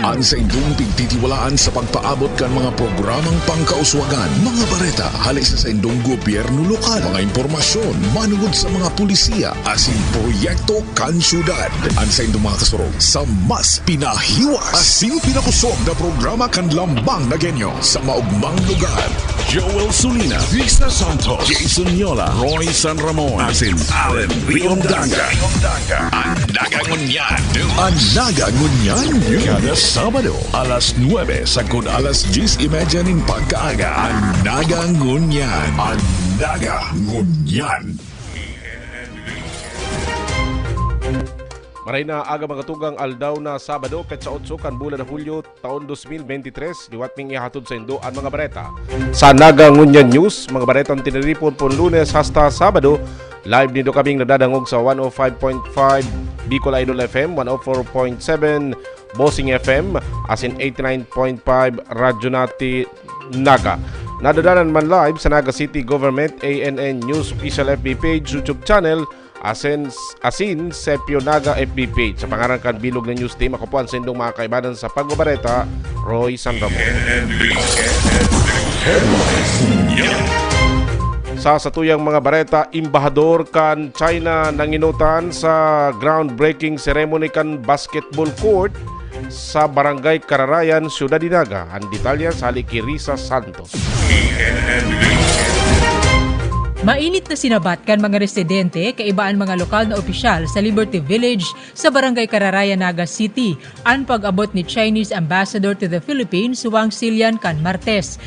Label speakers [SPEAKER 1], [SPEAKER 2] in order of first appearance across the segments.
[SPEAKER 1] Ang sa indong pigtitiwalaan sa pagpaabot kan mga programang pangkauswagan, mga bareta, halis sa indong gobyerno lokal, mga impormasyon, manungod sa mga pulisiya, asin proyekto kan syudad. Ang sa indong mga kasurog sa mas pinahiwas, asin pinakusog na programa kan lambang na genyo sa maugmang lugar. Joel Sulina, Vista Santos, Jason Yola, Roy San Ramon, asin Allen Riondanga. Ang nagangunyan, kada Sabado, alas 9 sagud alas 10:30 ning pagkaaga. Ang nagangunyan. Ang nagangunyan.
[SPEAKER 2] Maray na aga mga tugang aldaw na Sabado, petsa 8 kan bulan na Hulyo, taon 2023, diwat ming ihatod sa indo ang mga bareta. Sa Nagangunyan News, mga baretang tiniripon po Lunes hasta Sabado, live dito kaming nadadangog sa 105.5 Bicol Idol FM, 104.7 Bossing FM, asin 89.5 Radyo Nati Naga. Nadadanan man live sa Naga City Government ANN News Official FB page, YouTube channel, asin Sepio Naga FB page. Sa pangaran kan bilog na news team, ako po ang sendong mga kaibanan sa pagbabareta, Roy San Ramon. Sa satuyang mga bareta, imbahador kan China nanginutan sa groundbreaking ceremony kan basketball court sa Barangay Kararayan, Ciudad Dinaga. Ang detalya sa haliki Risa Santos.
[SPEAKER 3] Mainit na sinabat kan mga residente kaibaan mga lokal na opisyal sa Liberty Village sa Barangay Kararayan, Naga City ang pag-abot ni Chinese Ambassador to the Philippines, Wang Xilian kan Martes.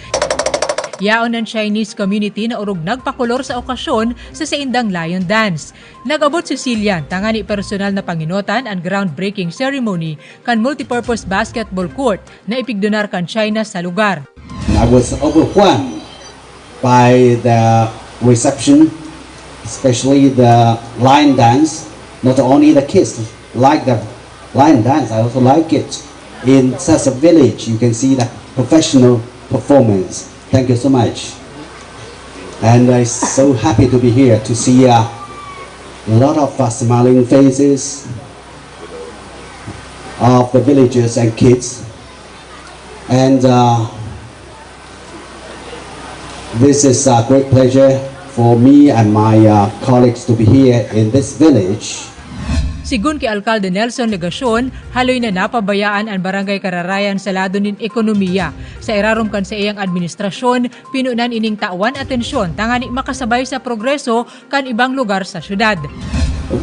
[SPEAKER 3] Yaon ng Chinese community na urog nagpakulor sa okasyon sa Saindang Lion Dance. Nag-abot si Xilian tangani personal na panginotan ang groundbreaking ceremony kan multipurpose basketball court na ipigdonar kan China sa lugar.
[SPEAKER 4] I was overwhelmed by the reception, especially the lion dance. Not only the kids like the lion dance, I also like it. In such a village, you can see the professional performance. Thank you so much. And I'm so happy to be here to see a lot of smiling faces of the villagers and kids. And this is a great pleasure for me and my colleagues to be here in this village.
[SPEAKER 3] Sigun kay Alcalde Nelson Legacion, haloy na napabayaan ang Barangay Kararayan sa lado nin ekonomiya. Sa irarom kan sa iyang administrasyon, pinunan ining tawan atensyon tangani makasabay sa progreso kan ibang lugar sa syudad.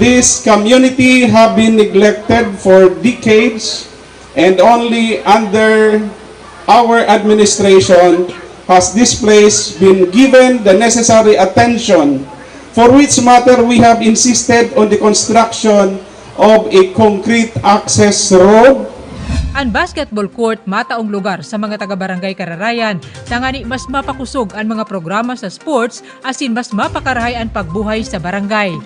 [SPEAKER 5] This community have been neglected for decades, and only under our administration has this place been given the necessary attention, for which matter we have insisted on the construction of a concrete access road.
[SPEAKER 3] Ang basketball court mataong lugar sa mga taga-barangay Kararayan, tangani mas mapakusog ang mga programa sa sports asin mas mapakarahay ang pagbuhay sa barangay.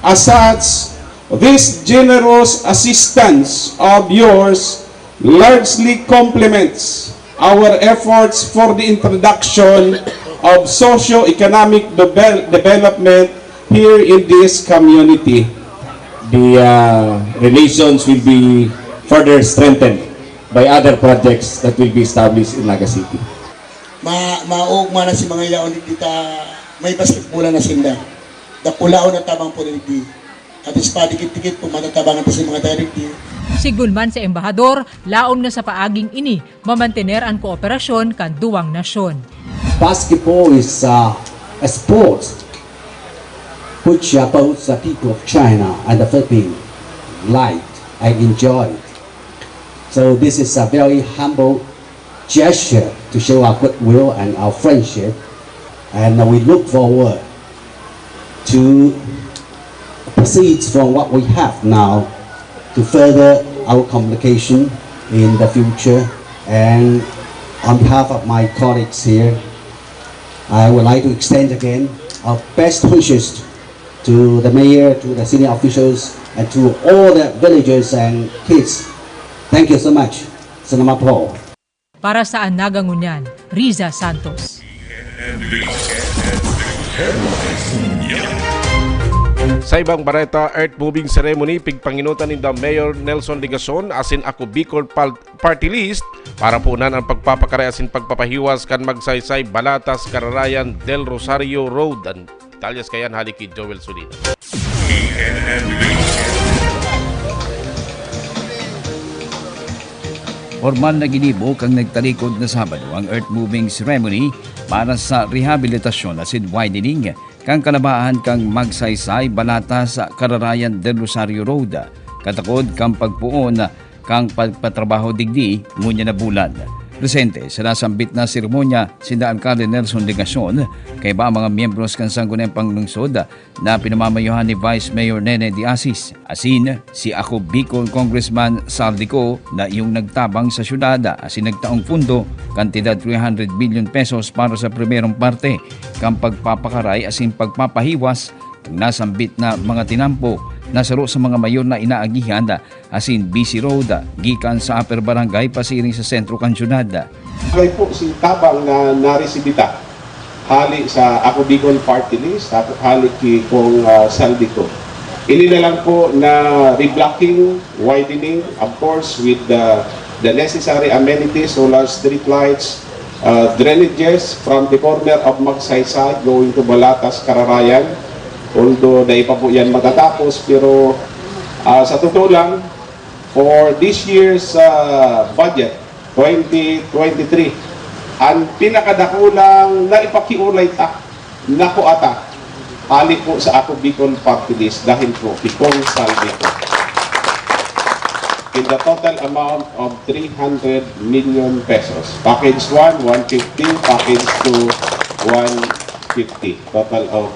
[SPEAKER 5] As such, this generous assistance of yours largely complements our efforts for the introduction of socio-economic development here in this community.
[SPEAKER 6] The relations will be further strengthened by other projects that will be established in Naga City.
[SPEAKER 7] Maugma na si mga ilaon dita, may basketball na sinda. Dapulaon na tabang po rin. At ispadikit-dikit po matatabangan pa si mga directive.
[SPEAKER 3] Sigulman sa embahador, laom na sa paaging ini, mamantener ang kooperasyon kan duwang nasyon.
[SPEAKER 4] Basketball is a sport which both the people of China and the Philippines liked and enjoyed. So this is a very humble gesture to show our goodwill and our friendship, and we look forward to proceed from what we have now to further our communication in the future. And on behalf of my colleagues here, I would like to extend again our best wishes to the mayor, to the senior officials, and to all the villagers and kids. Thank you so much. Salamat po.
[SPEAKER 3] Para sa Nagangunyan, Riza Santos.
[SPEAKER 2] Sa ibang bareta, earth moving ceremony pigpanginutan ni the Mayor Nelson Ligason asin ako Bicol Party List para punan ang pagpapakaray asin pagpapahiwas kan magsaysay Balatas Cararayan del Rosario Road. Ang talyas kayan haliki Joel Sulina.
[SPEAKER 8] Formal na ginibok ang nagtalikod na Sabado ang earth-moving ceremony para sa rehabilitasyon asin widening kang kalabaan kang magsaysay Balatas Cararayan del Rosario Road. Katakod kang pagpuon kang pagpatrabaho digdi ngunya na bulan. Presente sa nasambit na seremonya si Alcalde Nelson Ligason kay ba mga miyembros kan Sangguniang Panglungsod na pinamamayuhan ni Vice Mayor Nene de Asis. Asin si ako Bicol Congressman Saldico na iyong nagtabang sa syudad asin nagtaong pundo kantidad 300 billion pesos para sa primerong parte kang pagpapakaray asin pagpapahiwas ng nasambit na mga tinampo nasaro sa mga mayor na inaagihan asin BC Road gikan sa Upper Barangay pasiring sa sentro kan syudad.
[SPEAKER 5] Kaya po si tabang na naresibita hali sa ako Bicol Party List at hali ki kong Saldico. Ini na lang po na reblocking, widening, of course with the necessary amenities, solar street lights, drainages from the corner of Magsaysay going to Balatas, Cararayan. Although dahil pa po yan matatapos, pero sa totoo lang, for this year's budget, 2023, ang pinakadakulang na ipakiulay nako ata, hali po sa ako Bicol Party List dahil po Bicol Saldico. In the total amount of 300 million pesos. Package 1, 150, package 2, 150. Total of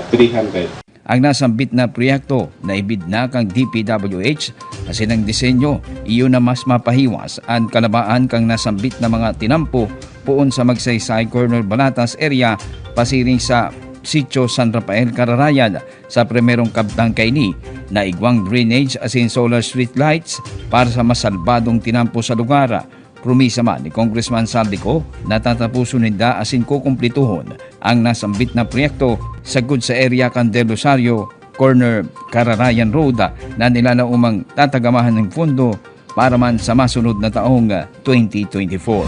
[SPEAKER 5] 300.
[SPEAKER 8] Ang nasambit na proyekto na ibid na kang DPWH asin ang disenyo iyon na mas mapahiwas ang kalabaan kang nasambit na mga tinampo puon sa Magsaysay Corner Balatas area pasiring sa Sitio San Rafael Cararayan sa primerong kabtang kaini na igwang drainage asin solar street lights para sa masalbadong tinampo sa lugar. Promisa man ni Congressman Saldico na tatapuson ninda asin kukumplituhon ang nasambit na proyekto sagud sa area kan Del Rosario Corner Cararayan Road na nila na umang tatagamahan ng pondo para man sa masunod na taong 2024.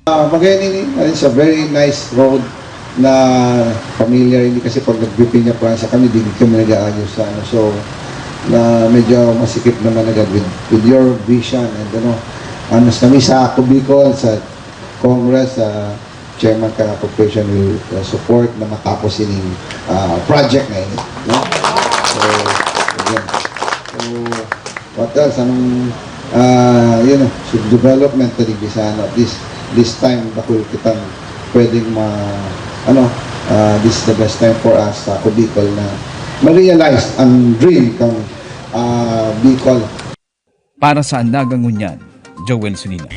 [SPEAKER 9] Magayon it's a very nice road na familiar, hindi kasi pag nag-briefing niya pa sa kami, di kami nag-aayos sa ano. So, na medyo masikip naman agad with your vision and mas kami sa ako Bicol, sa Congress, Chairman ka na Corporation will support na matapos yung project na yun. No? So, again. So, what else? Anong, so development na digbisan at this time, bakul kitang pwedeng this is the best time for us sa ako Bicol na ma-realize ang dream kang Bicol.
[SPEAKER 8] Para sa Andagang Ngunyan, Joel Sulina.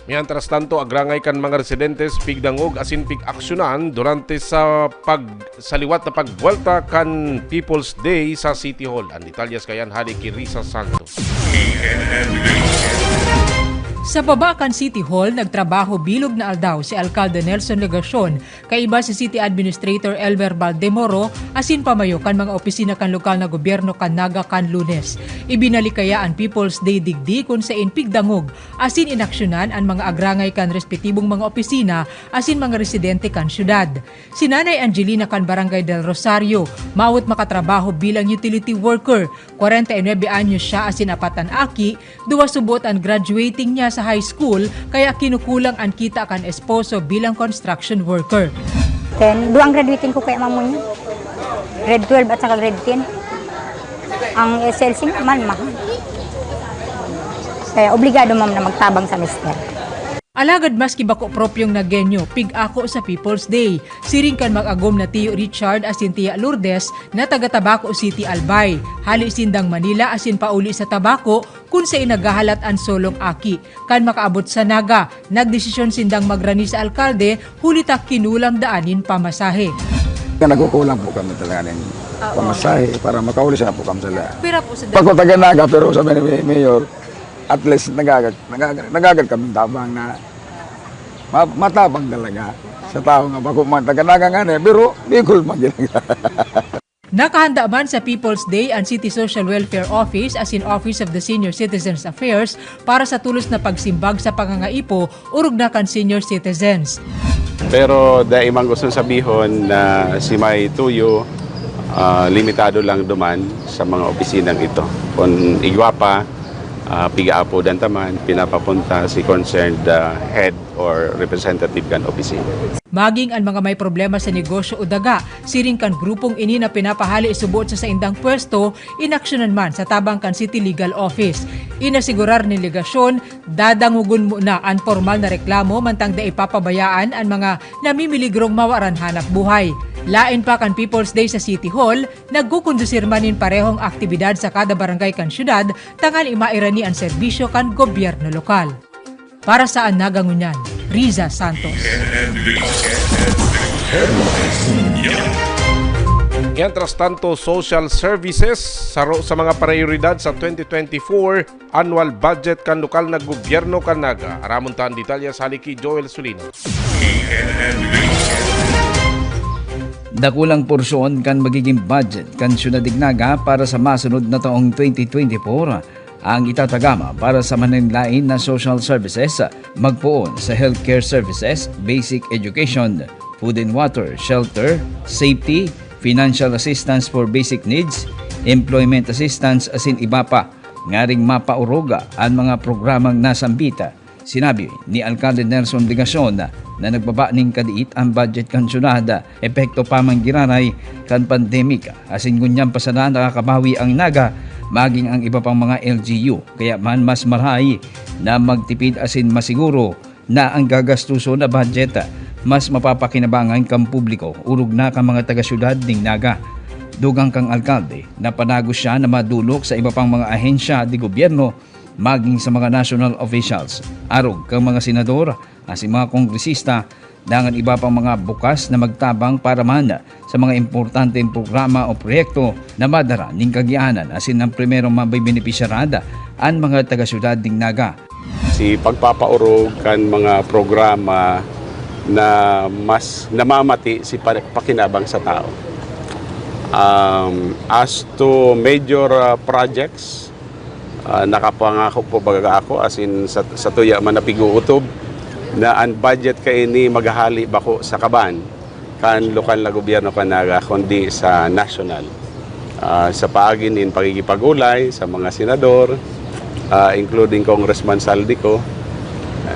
[SPEAKER 2] Mientras tanto, agrangay kan mga residentes pigdangog asin pig-aksyonan durante sa saliwat na pagbuelta kan People's Day sa City Hall. Ang detalyas kayan hali ki Risa Santos.
[SPEAKER 3] Sa Babacan City Hall, nagtrabaho bilog na aldaw si Alcalde Nelson Ligason, kaiba si City Administrator Elmer Valdemoro, asin pamayo kan mga opisina kan lokal na gobyerno kan Naga kan Lunes. Ibinalikaya ang People's Day digdi kung sa inpigdangog, asin inaksyonan ang mga agrangay kan respetibong mga opisina, asin mga residente kan syudad. Si Nanay Angelina kan Barangay del Rosario, mawat makatrabaho bilang utility worker. 49 anyos siya asin apatan aki, duwa subot ang graduating niya sa high school kaya kinukulang ang kita kan esposo bilang construction worker.
[SPEAKER 10] Then, duang graduating ko kaya mamunya. Grade 12 at saka grade 10. Ang SLC naman mahal. Kaya obligado ma'am na magtabang sa mister.
[SPEAKER 3] Alagad maski bako propyong nagenyo, pig-ako sa People's Day. Siring kan mag-agom na Tiyo Richard asin Tia Lourdes na taga Tabaco City, Albay. Hali sindang Manila asin pauli sa Tabaco kung sa inagahalat ang solong aki. Kan makaabot sa Naga, nagdesisyon sindang magrani sa alkalde, hulita kinulang daanin pamasahe.
[SPEAKER 11] Nagkukulang po kami talaga ng pamasahe para makauli sa po kami sila.
[SPEAKER 3] Pira po sa
[SPEAKER 11] Pag taga Naga, pero sabi ni Mayor, at least nagagad kami tabang na Matabang talaga sa tao nga bako man taga-naga nga ni, pero Bicol man ginaga.
[SPEAKER 3] Nakahanda man sa People's Day ang City Social Welfare Office as in Office of the Senior Citizens Affairs para sa tulos na pagsimbag sa pangangaipo urog na kan senior citizens.
[SPEAKER 12] Pero dahil imang gusto sabihon na si May Tuyo, limitado lang duman sa mga opisinang ito. Kung igwapa, piga-apo dan taman, pinapapunta si concerned head or representative kan opisina.
[SPEAKER 3] Maging ang mga may problema sa negosyo o daga, siring kan grupong ini na pinapahali isubuot sa indang pwesto, inaksyonan man sa tabang kan City Legal Office. Inasigurar ni legasyon, dadangugon muna ang formal na reklamo mantang da ipapabayaan ang mga namimiligrong mawaran hanap buhay. Lain pa kan People's Day sa City Hall, nagkukondusir manin parehong aktibidad sa kada barangay kan syudad, tangal imairani ang serbisyo kan gobyerno lokal. Para sa Nagangunyan, Riza Santos.
[SPEAKER 2] Mientras tanto, social services saro sa mga prioridad sa 2024 annual budget kan lokal na gobyerno kan Naga. Aramuntan detalya sa haliki Joel Sulino.
[SPEAKER 8] Dakulang porsyon kan magiging budget kan syudad Naga para sa masunod na taong 2024 ang itatagama para sa maninlain na social services, magpuon sa healthcare services, basic education, food and water, shelter, safety, financial assistance for basic needs, employment assistance asin iba pa, ngaring mapauroga ang mga programang nasambita. Sinabi ni Alcalde Nelson Ligacion na nagbaba ning kadiit ang budget kan syudad, epekto pa man giraray kan pandemika, asin ngunyang pasada nakakabawi ang Naga maging ang iba pang mga LGU, kaya man mas marahay na magtipid asin masiguro na ang gagastuso na budget mas mapapakinabangan kang publiko urog na kang mga taga-syudad ning Naga. Dugang kang alkalde na panago siya na madulok sa iba pang mga ahensya di gobyerno maging sa mga national officials, arog kang mga senador asin mga kongresista, dangan iba pang mga bukas na magtabang para man sa mga importanteng programa o proyekto na madara ning kagianan asin ang primerong mabibenepisyarada ang mga taga-syudad ding Naga.
[SPEAKER 12] Si pagpapaurog kan mga programa na mas namamati si pakinabang sa tao. As to major projects, nakapangako po baga ako asin sa tuya man napiguutob na ang budget kay ni maghahali bako sa kaban kan lokal na gobyerno kan Naga kundi sa national. Sa paagin in pagigipagulay sa mga senador, including Congressman Saldico,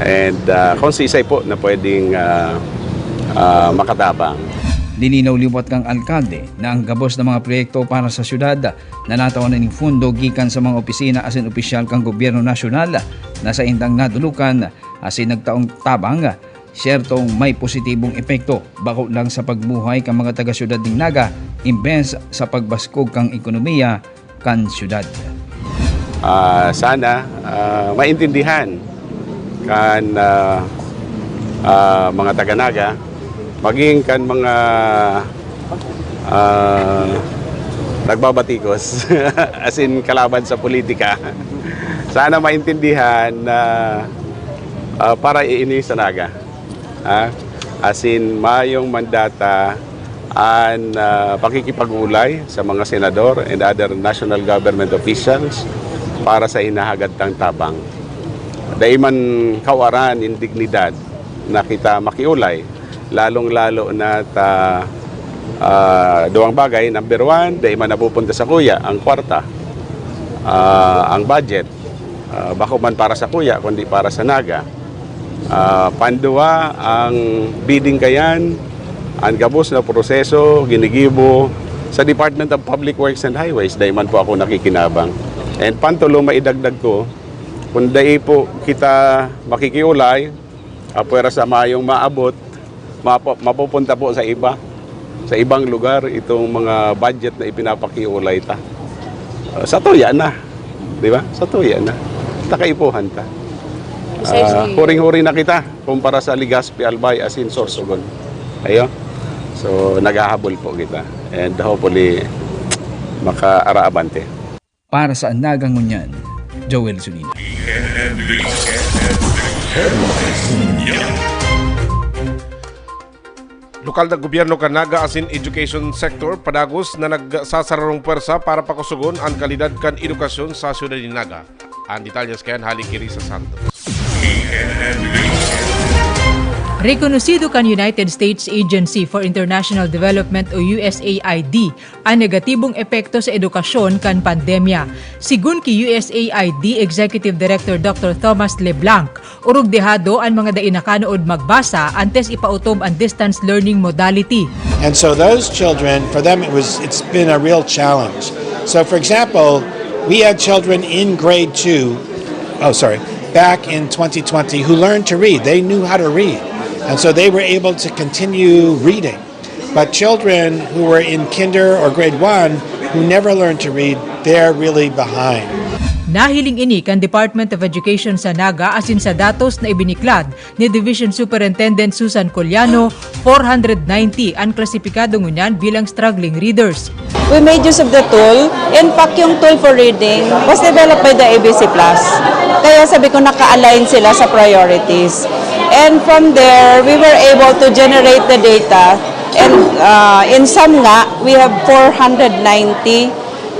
[SPEAKER 12] and kung sisay po na pwedeng makatabang.
[SPEAKER 8] Lininaw liwat kang alkalde na ang gabos ng mga proyekto para sa syudad na natawanan ng fundo gikan sa mga opisina asin opisyal kang gobyerno nasyonal na sa indang nadulukan asin nagtaong tabang, syertong may positibong epekto bako lang sa pagbuhay kang mga taga-syudad ng Naga imbes sa pagbaskog kang ekonomiya kan syudad.
[SPEAKER 12] Sana maintindihan kan mga taga-Naga maging kan mga nagbabatikos asin kalaban sa politika. Sana maintindihan na para iini sa Naga. Asin mayong mandata ang pakikipagulay sa mga senador and other national government officials para sa inahagad tang tabang. Daiman kawaran in dignidad na kita makiulay, lalong-lalo na duwang bagay. Number one, daiman napupunta sa kuya ang kwarta, ang budget, bako man para sa kuya kundi para sa Naga. Pandua, ang bidding kayan, ang gabos na proseso, ginigibo sa Department of Public Works and Highways, dahil man po ako nakikinabang. And pantulo maidagdag ko, kung dahil po kita makikiulay, apwera sa mayong maabot, mapupunta po sa ibang lugar, itong mga budget na ipinapakiulay ta. Sa tuya na, di ba? Sa tuya na. Takaipuhan ta. Huring-huri na kita kumpara sa Legazpi, Albay, asin Sorsogon. Ayo. So naghahabol po kita and hopefully makaaraabante.
[SPEAKER 8] Para sa Nagangunyan, Joel Sulino.
[SPEAKER 2] Lokal na gobyerno kanaga asin education sector padagos na nagsasararong pwersa para pakusugon ang kalidad kan edukasyon sa syudad ni Naga. Ang detalyas kayan halik kiri sa Santos.
[SPEAKER 3] Rekonosido kan United States Agency for International Development o USAID ang negatibong epekto sa edukasyon kan pandemya. Sigun ki USAID Executive Director Dr. Thomas LeBlanc, urog dehado ang mga dainakanood magbasa antes ipautob ang distance learning modality.
[SPEAKER 13] And so those children, for them it's been a real challenge. So for example, we had children in grade 2, back in 2020 who learned to read. They knew how to read. And so they were able to continue reading. But children who were in kinder or grade 1 who never learned to read, they're really behind.
[SPEAKER 3] Nahiling ini kan Department of Education sa Naga asin sa datos na ibiniklad ni Division Superintendent Susan Coliano, 490 ang klasipikado ngunyan bilang struggling readers.
[SPEAKER 14] We made use of the tool. In fact, yung tool for reading was developed by the ABC Plus. Kaya sabi ko naka-align sila sa priorities. And from there, we were able to generate the data. And in some nga, we have 490.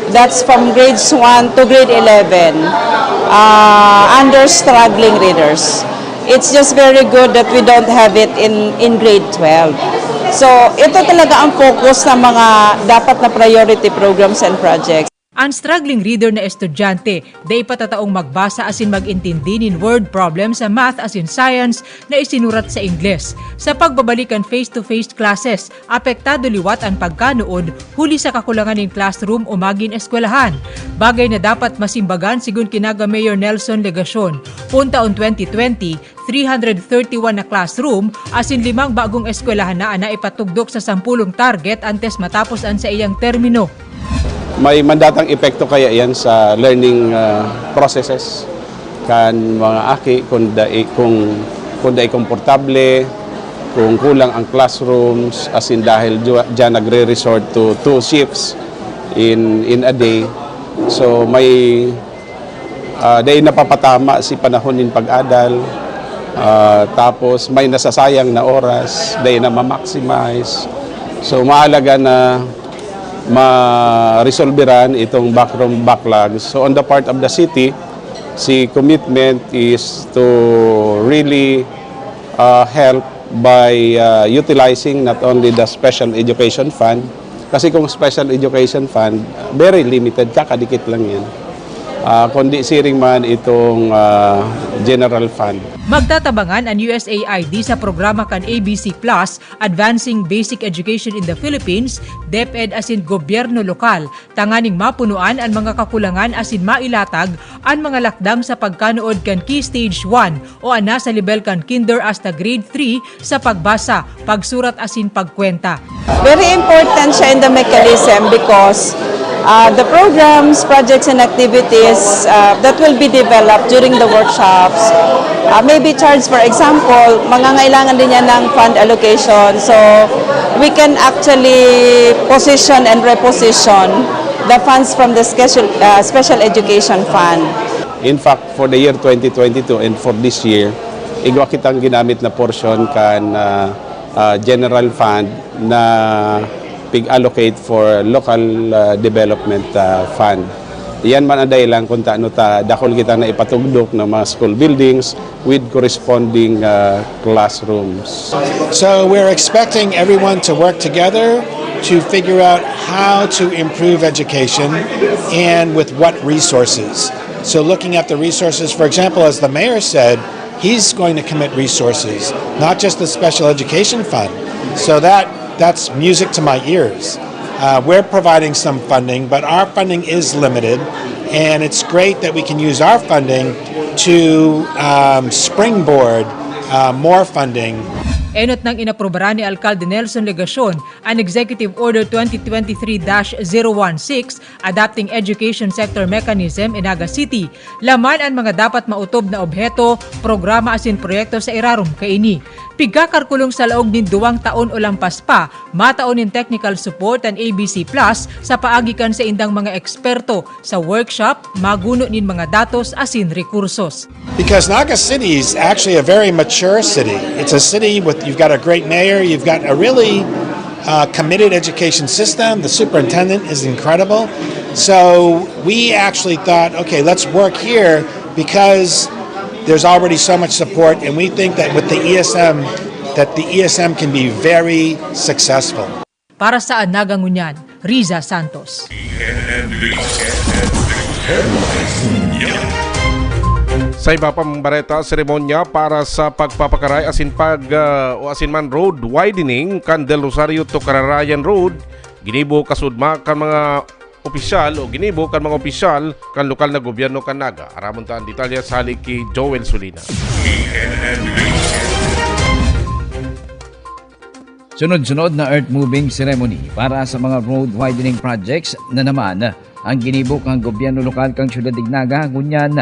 [SPEAKER 14] That's from grades 1 to grade 11 under struggling readers. It's just very good that we don't have it in grade 12. So, ito talaga ang focus ng mga dapat na priority programs and projects.
[SPEAKER 3] Ang struggling reader na estudyante, day patataong magbasa asin mag-intindi nin word problem sa math asin science na isinurat sa Ingles. Sa pagbabalikan face-to-face classes, apektado liwat ang pagkanood huli sa kakulangan ng classroom o maging eskwelahan. Bagay na dapat masimbagan sigun kinaga Mayor Nelson Legacion. Puntaon 2020, 331 na classroom asin 5 bagong eskwelahan na ipatugdok sa 10 target antes matapos ang sa iyang termino.
[SPEAKER 12] May mandatang epekto kaya yan sa learning processes kan mga aki kung dai komportable, kung kulang ang classrooms asin dahil diyan nagre-resort to 2 shifts in a day. So may dahil napapatama si panahon ng pag-adal, tapos may nasasayang na oras, dahil na ma-maximize. So mahalaga na ma-resolveran itong backroom backlogs. So on the part of the city, si commitment is to really help by utilizing not only the special education fund, kasi kung special education fund, very limited, kakadikit lang yan. Kundi siring man itong general fund.
[SPEAKER 3] Magtatabangan ang USAID sa programa kan ABC Plus, Advancing Basic Education in the Philippines, DepEd asin gobyerno lokal, tanganing mapunuan ang mga kakulangan asin mailatag ang mga lakdang sa pagkanood kan Key Stage 1 o ana sa level kan kinder hasta grade 3 sa pagbasa, pagsurat asin pagkwenta.
[SPEAKER 14] Very important siya in the mechanism because the programs, projects, and activities that will be developed during the workshops may be charged. For example, mangangailangan din yan ng fund allocation. So, we can actually position and reposition the funds from the special education fund.
[SPEAKER 12] In fact, for the year 2022 and for this year, igwa kitang ginamit na portion kan general fund na pig-allocate for local development fund. Yan man ang dahilan kung taano dakol kita na ipatugdok ng mga school buildings with corresponding classrooms.
[SPEAKER 13] So we're expecting everyone to work together to figure out how to improve education and with what resources. So looking at the resources, for example, as the mayor said, he's going to commit resources, not just the special education fund. So that's music to my ears. We're providing some funding, but our funding is limited, and it's great that we can use our funding to springboard more funding.
[SPEAKER 3] Enot nang inaprobara ni Alcalde Nelson Legacion ang Executive Order 2023-016 Adapting Education Sector Mechanism in Naga City. Laman ang mga dapat mautob na obheto, programa asin proyekto sa irarum kaini. Pigakarkulong sa laog nin 2 taon o lampas pa, mataon nin technical support and ABC Plus sa paagikan sa indang mga eksperto sa workshop, maguno nin mga datos asin rekursos.
[SPEAKER 13] Because Naga City is actually a very mature city. It's a city with, you've got a great mayor, you've got a really committed education system. The superintendent is incredible. So we actually thought, okay, let's work here because there's already so much support, and we think that with the ESM, that the ESM can be very successful.
[SPEAKER 3] Para sa Nagangunyan, Riza Santos.
[SPEAKER 2] Sa iba pang bareta, seremonya para sa pagpapakaray asin man road widening kan Del Rosario to Cararayan Road, ginibo kasudma kan mga opisyal o ginibo kan mga opisyal kan lokal na gobyerno kan Naga. Aramon taan detalya sa halik kay Joel Sulina.
[SPEAKER 8] Sunod-sunod na earth-moving ceremony para sa mga road widening projects na naman ang ginibok ang gobyerno lokal kang Siyudad Dignaga ngunyan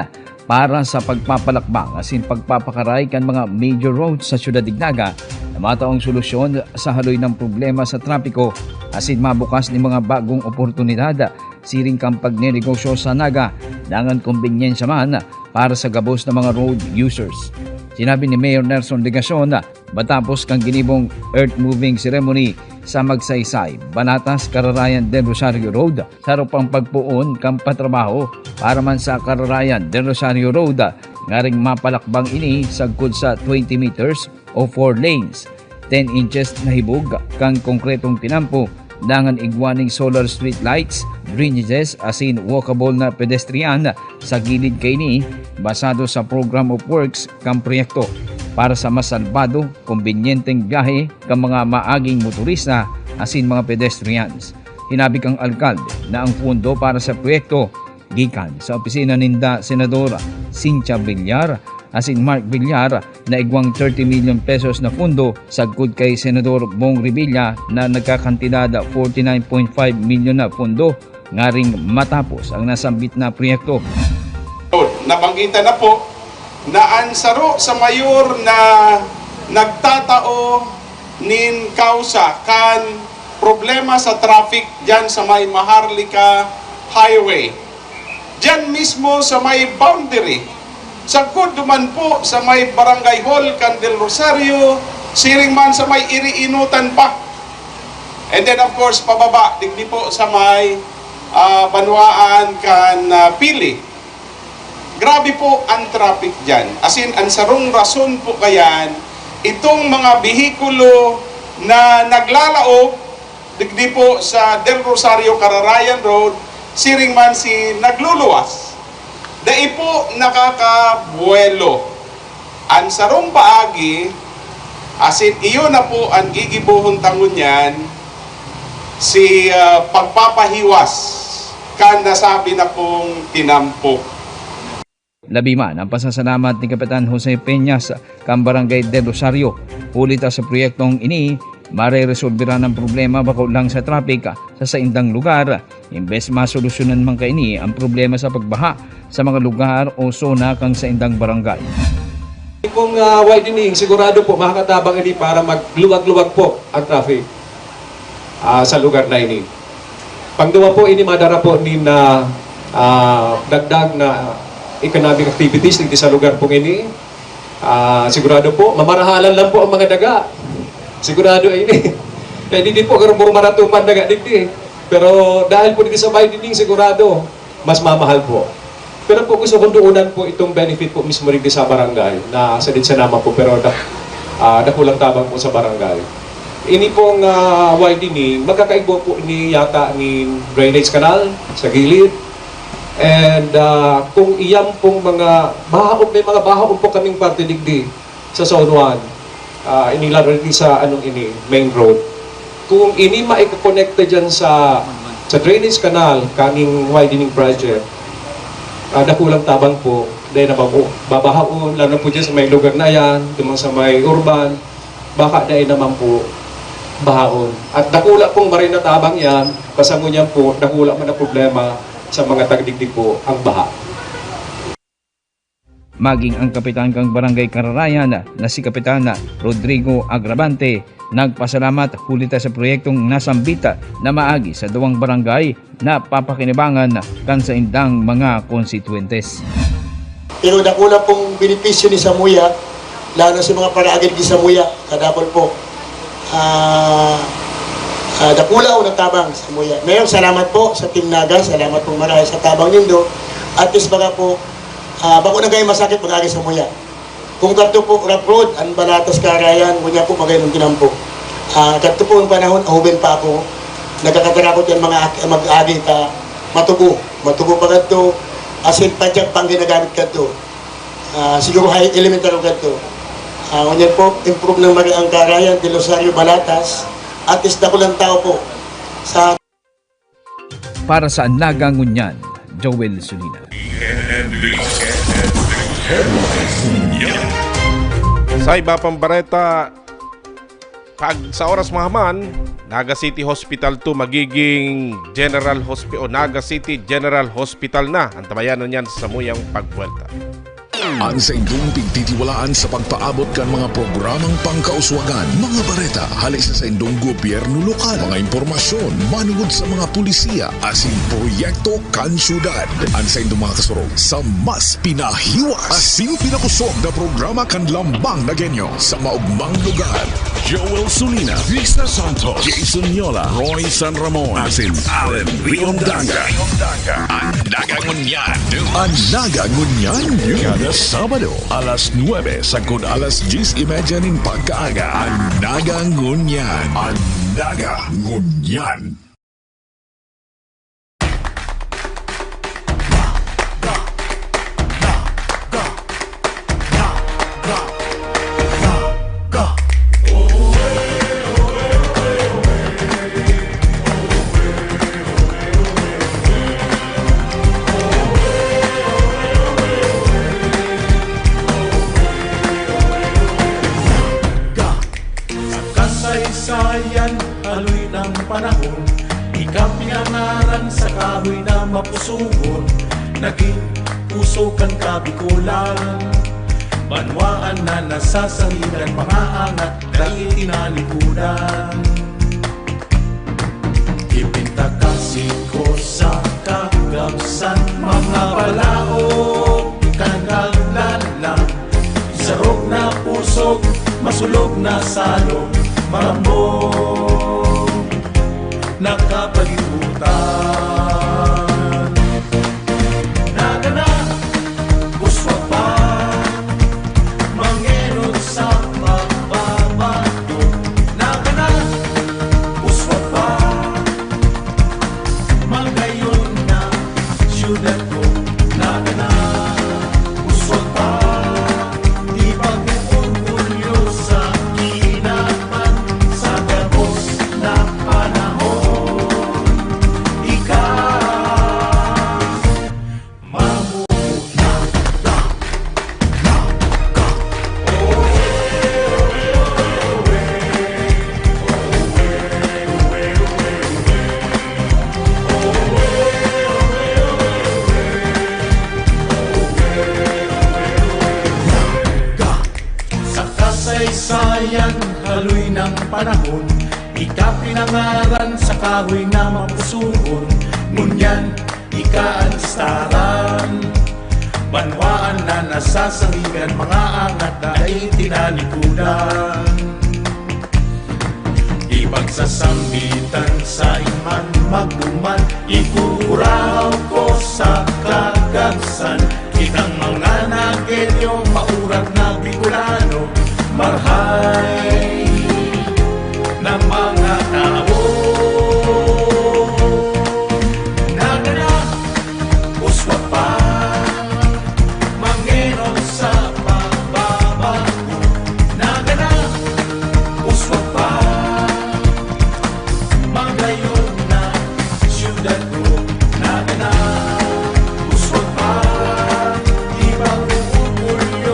[SPEAKER 8] para sa pagpapalakbang asin pagpapakaray kan mga major roads sa Siyudad Dignaga na mataong solusyon sa haloy ng problema sa trapiko asin mabukas ni mga bagong oportunidad siring kang pagnenegosyo sa Naga dangan kumbinyensya man para sa gabos ng mga road users. Sinabi ni Mayor Nelson Legacion na matapos kang ginibong earth-moving ceremony sa Magsaysay, Banatas, Cararayan del Rosario Road, sarupang pagpuon kang patrabaho para man sa Cararayan del Rosario Road, ngaring mapalakbang ini sagkod sa 20 meters o 4 lanes, 10 inches na hibog kang konkretong pinampo, dangan igwaning solar street lights, drainages asin walkable na pedestrian sa gilid kini basado sa program of works kang proyekto para sa mas salbado, kumbinyenteng biyahe kang mga maaging motorista asin mga pedestrians. Hinabi kang alkalde na ang pundo para sa proyekto gikan sa opisina ninda Senadora Cynthia Villar asin Mark Villar na igwang 30 million pesos na pundo sagkod kay Senador Bong Revilla na nagkakantidad 49.5 million na pundo ngaring matapos ang nasambit na proyekto.
[SPEAKER 5] Nabanggitan na po na ansaro sa mayor na nagtatao nin kausa kan problema sa traffic dyan sa may Maharlika Highway. Dyan mismo sa may boundary. Sagkod duman po sa may Barangay Hall kan Del Rosario, siring man sa may Iriinutan pa. And then of course pababa digdi po sa may Banwaan kan Pili. Grabe po ang traffic dyan. As in, ang sarong rason po kayan, itong mga bihikulo na naglalaog, digdi po sa Del Rosario Cararayan Road, siring man si nagluluwas. Dai po nakakabuelo. Ang sarong paagi, as in, iyo na po ang gigibuhon tangon yan, si pagpapahiwas, kan nasabi na pong tinampok.
[SPEAKER 8] Labi man ang pasasalamat ni Kapitan Jose Peñas kang Barangay del Rosario. Ulit sa proyektong ini, mareresolbera ng problema bako lang sa traffic sa saindang lugar. Imbes masolusyonan man kaini ang problema sa pagbaha sa mga lugar o zona kang saindang barangay.
[SPEAKER 15] Kung widening, sigurado po makakatabang ini para magluwag-luwag po ang traffic sa lugar na ini. Pangduwa po ini madara po ni na dagdag na economic activities dito sa lugar pong ini. Sigurado po, mamarahalan lang po ang mga daga. Sigurado ay ini. Kaya hindi po karong maratuman daga digdi. Pero dahil po dito sa widening, sigurado, mas mamahal po. Pero po gusto kong duunan po itong benefit po mismo rin sa barangay na sa Dinsanama po, pero nakulang tabang po sa barangay. Ini pong widening, magkakaibo po ini yata ni drainage canal sa gilid. And kung iyang pong mga bahaon, may mga bahaon po kaming parte digdi sa Zone 1, inilaro rin sa main road. Kung ini maikakonekta dyan sa drainage canal, kaming widening project, nakulang tabang po, dahil babahaon, lalo po dyan sa may lugar na yan, dumang sa may urban, baka dahil naman po bahaon. At nakula pong marin na tabang yan, pasango niyan po, nakula man na problema sa mga tagdigdig po ang baha.
[SPEAKER 8] Maging ang kapitan kang Barangay Kararayan na si Kapitan Rodrigo Agravante nagpasalamat hulita sa proyektong nasambita na maagi sa duwang barangay na papakinabangan kan sa indang mga konstituentes.
[SPEAKER 7] Pero dakula pong benepisyo ni Samuya, lalo sa mga paraagid ni Samuya, kadapol po. Dakula o natabang Samuya. Ngayon, salamat po sa Team Naga, salamat po marami sa tabang nindo. At is baka po, bako na kayo masakit pag-agi Samuya. Kung kato po, Rap Road, ang Balatas Karayan, kunya po magayong tinampo. Kato po yung panahon, ahuben pa ako, nagkakatarapot yung mga mag-agi ka, matubo pa kato, asin padyak pang ginagamit kato. Siguro high elementary kato. Kunya po, improve ng ang Karayan, de Rosario, Balatas, at is dakulang tao po sa...
[SPEAKER 8] Para sa Naga Ngunyan, Joel Sulina.
[SPEAKER 2] Sa iba pang bareta, pag sa oras mahaman, Naga City Hospital 2 magiging General Hospital o Naga City General Hospital na. Ang tabayanan niyan sa Samuyang pagbuelta.
[SPEAKER 1] Ang sa indong pigtitiwalaan sa pagpaabot kan mga programang pangkauswagan, mga bareta, halis sa indong gobyerno lokal, mga impormasyon, manugod sa mga pulisiya, asin proyekto kan syudad. Ang sa indong mga kasurog, sa mas pinahiwas, asin pinakusog na programa kan lambang na genyo sa maugmang lugar. Joel Sulina, Vista Santos, Jason Yola, Roy San Ramon, asin Allen Riondaga. Ang Naga Ngunyan, ang Naga Ngunyan, kada Sabado, alas 9, sagod alas 10:30 nin pagkaaga. Ang Naga Ngunyan, ang Naga Ngunyan.
[SPEAKER 16] Kasaysayan, aloy ng panahon, ikaw pinangaran sa kahoy na mapusuhon. Naging puso kang kabikulan, banwaan na nasasangitan, mga angat dahil tinalikudan. Ipinta kasi ko sa kagamsan, mga palaog, ikangalan, sarog na pusog, masulog na salog, marambong nakapalimutan. Naga na, uswag pa, mangenod sa pagbabato. Naga na, uswag pa, magayon na syudad ko. Naga na, uswag pa, di pag-uulyo sa kinapan, sa gabos na panahon. Sa kasaysayan, haloy ng panahon, ika pinangaran sa kahoy na mapusuhon. Ngunyan, ika ang staran, banwaan na nasasangigan, mga angat na ay tinalikudan. Ipagsasambitan sa iman magduman, ikuraw ko sa kagansan. Kitang mga nagenyo, maurat na Bicolano, marhay ng mga tao. Naga na, uswag pa, mangenod sa pagbabago. Naga na, uswag pa, magayon na syudad ko. Naga na, uswag pa, ibang uulyo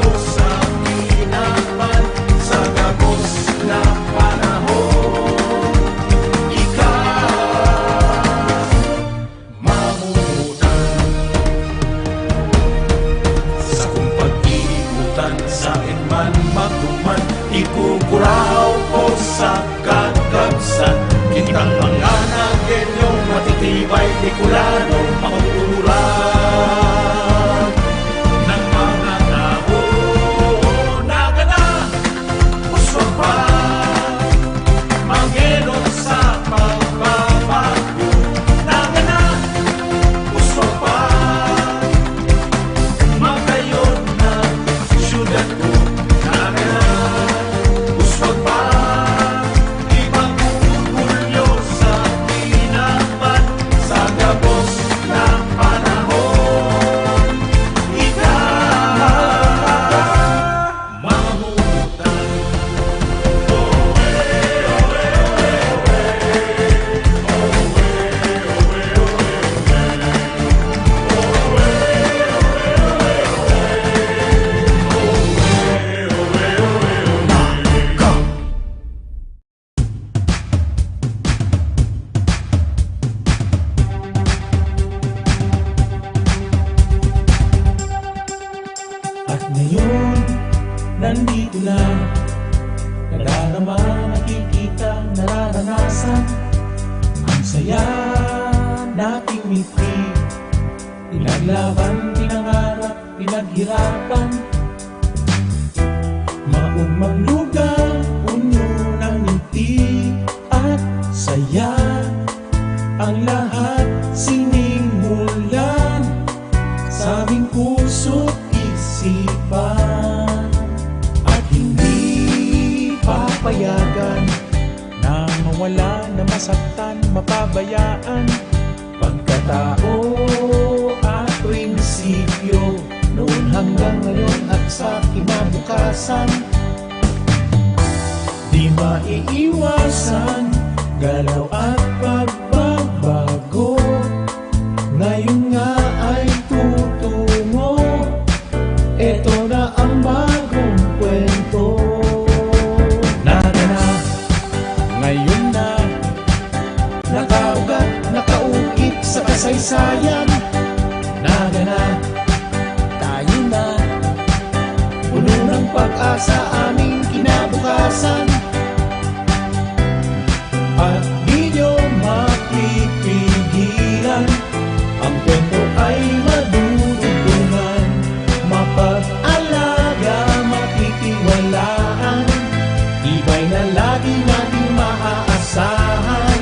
[SPEAKER 16] na nadarama, nakikita, nararanasan. Ang saya nating ngiti, pinaglaban, pinangarap, pinaghirapan. Maugmang lugar, puno ng ngiti at saya. Ang lahat sinimulan sa aming puso't isipan. At hindi papayagan na mawala, na masaktan, mapabayaan. Pagkatao at prinsipyo, noon hanggang ngayon at sa kinabukasan. Di maiiwasan, galaw at pagbabago. Ngayon nga ay tutungo, eto na ang bagong kwento. Nana, ngayon na, nakaugat, nakaukit sa kasaysayan. Nana, tayo na, puno ng pag-asa aming kinabukasan. At di nyo mapipigilan, ang kwento ay madudugtungan, mapag-alaga, matitiwalaan, tibay na lagi nating maaasahan.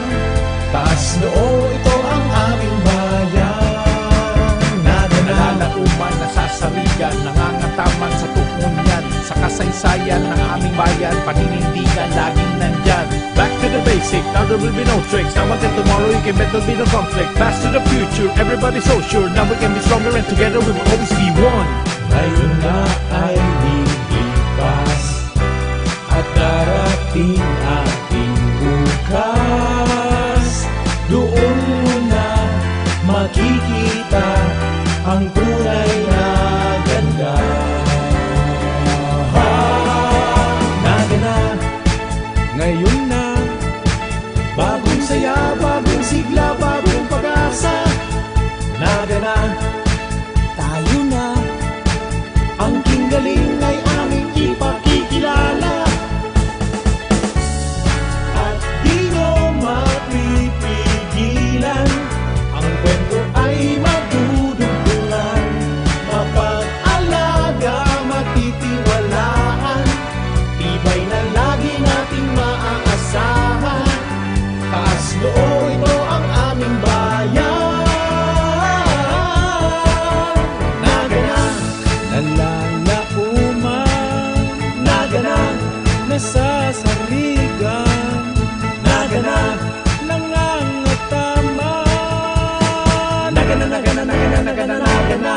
[SPEAKER 16] Taas noo, ito ang aming bayan.
[SPEAKER 17] Nalalauman, nasasarigan, nangangataman sa tukunyan, sa kasaysayan ng aming bayan, paninindigan laging nandyan. Back to the basic, now there will be no tricks. Now until tomorrow, you can bet there'll be no conflict. Fast to the future, everybody's so sure. Now we can be stronger and together we will always be one.
[SPEAKER 16] Ngayon na ay lilipas at darating ating bukas. Doon mo na makikita ang tunay na ganda. Nagana, ngayon na, bagong saya, bagong sigla, bagong pag-asa. Nagana, tayo na, ang kinggaling ay aming ipakikilala. At di mo mapipigilan, ang kwento ay madudugtungan, mapag-alaga, matitiwalaan, tibay na lagi nating maaasahan. Taas noo, ito ang aming bayan. Nagana, nalalauman, nagana, nasasarigan, nagana, nangangataman. Nagana, nagana, nagana, nagana, nagana.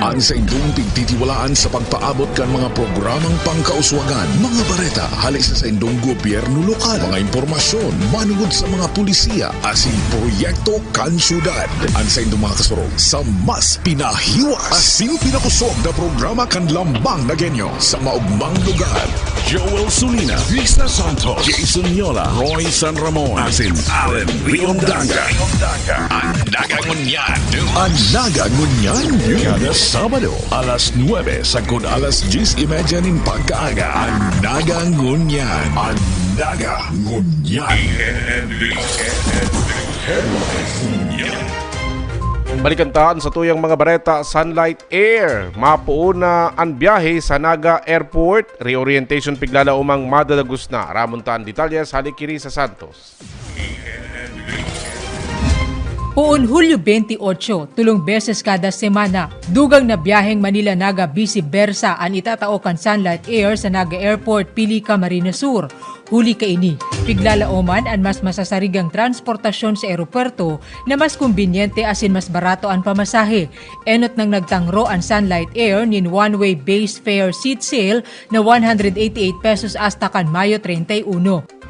[SPEAKER 1] Ang sa indong tigtitiwalaan sa pagpaabot kan mga programang pangkauswagan, mga bareta, halik sa indong gobyerno lokal, mga impormasyon, manugod sa mga pulisiya, asin proyekto kan syudad. Ang sa indong mga kasurog sa mas pinahiwas, asin pinakusog na programa kan lambang na genyo sa maugmang lugar. Joel Sulina, Lisa Santos, Jason Yola, Roy San Ramon, asin Allen Riondanga. Ang nagangunyan, ang nagangunyan, kada Sabado, alas 9 sagod alas 10:30 ning pagkaaga. Ang nagangunyan, ang nagangunyan.
[SPEAKER 2] Balikantaan sa tuyang mga bareta, Sunlight Air. Mapuuna ang biyahe sa Naga Airport. Reorientation piglala umang madadagus na. Ramuntaan detalyas, halikiri sa Santos.
[SPEAKER 3] Poon Hulyo 28, tulong beses kada semana, dugang na biyaheng Manila-Naga vice versa ang itatao kan Sunlight Air sa Naga Airport, Pilica, Marina Sur. Huli kaini, piglalauman ang mas masasarigang transportasyon sa aeropuerto na mas kumbinyente asin mas barato ang pamasahe. Enot nang nagtangro ang Sunlight Air nin one-way base fare seat sale na 188 pesos hasta kan Mayo 31.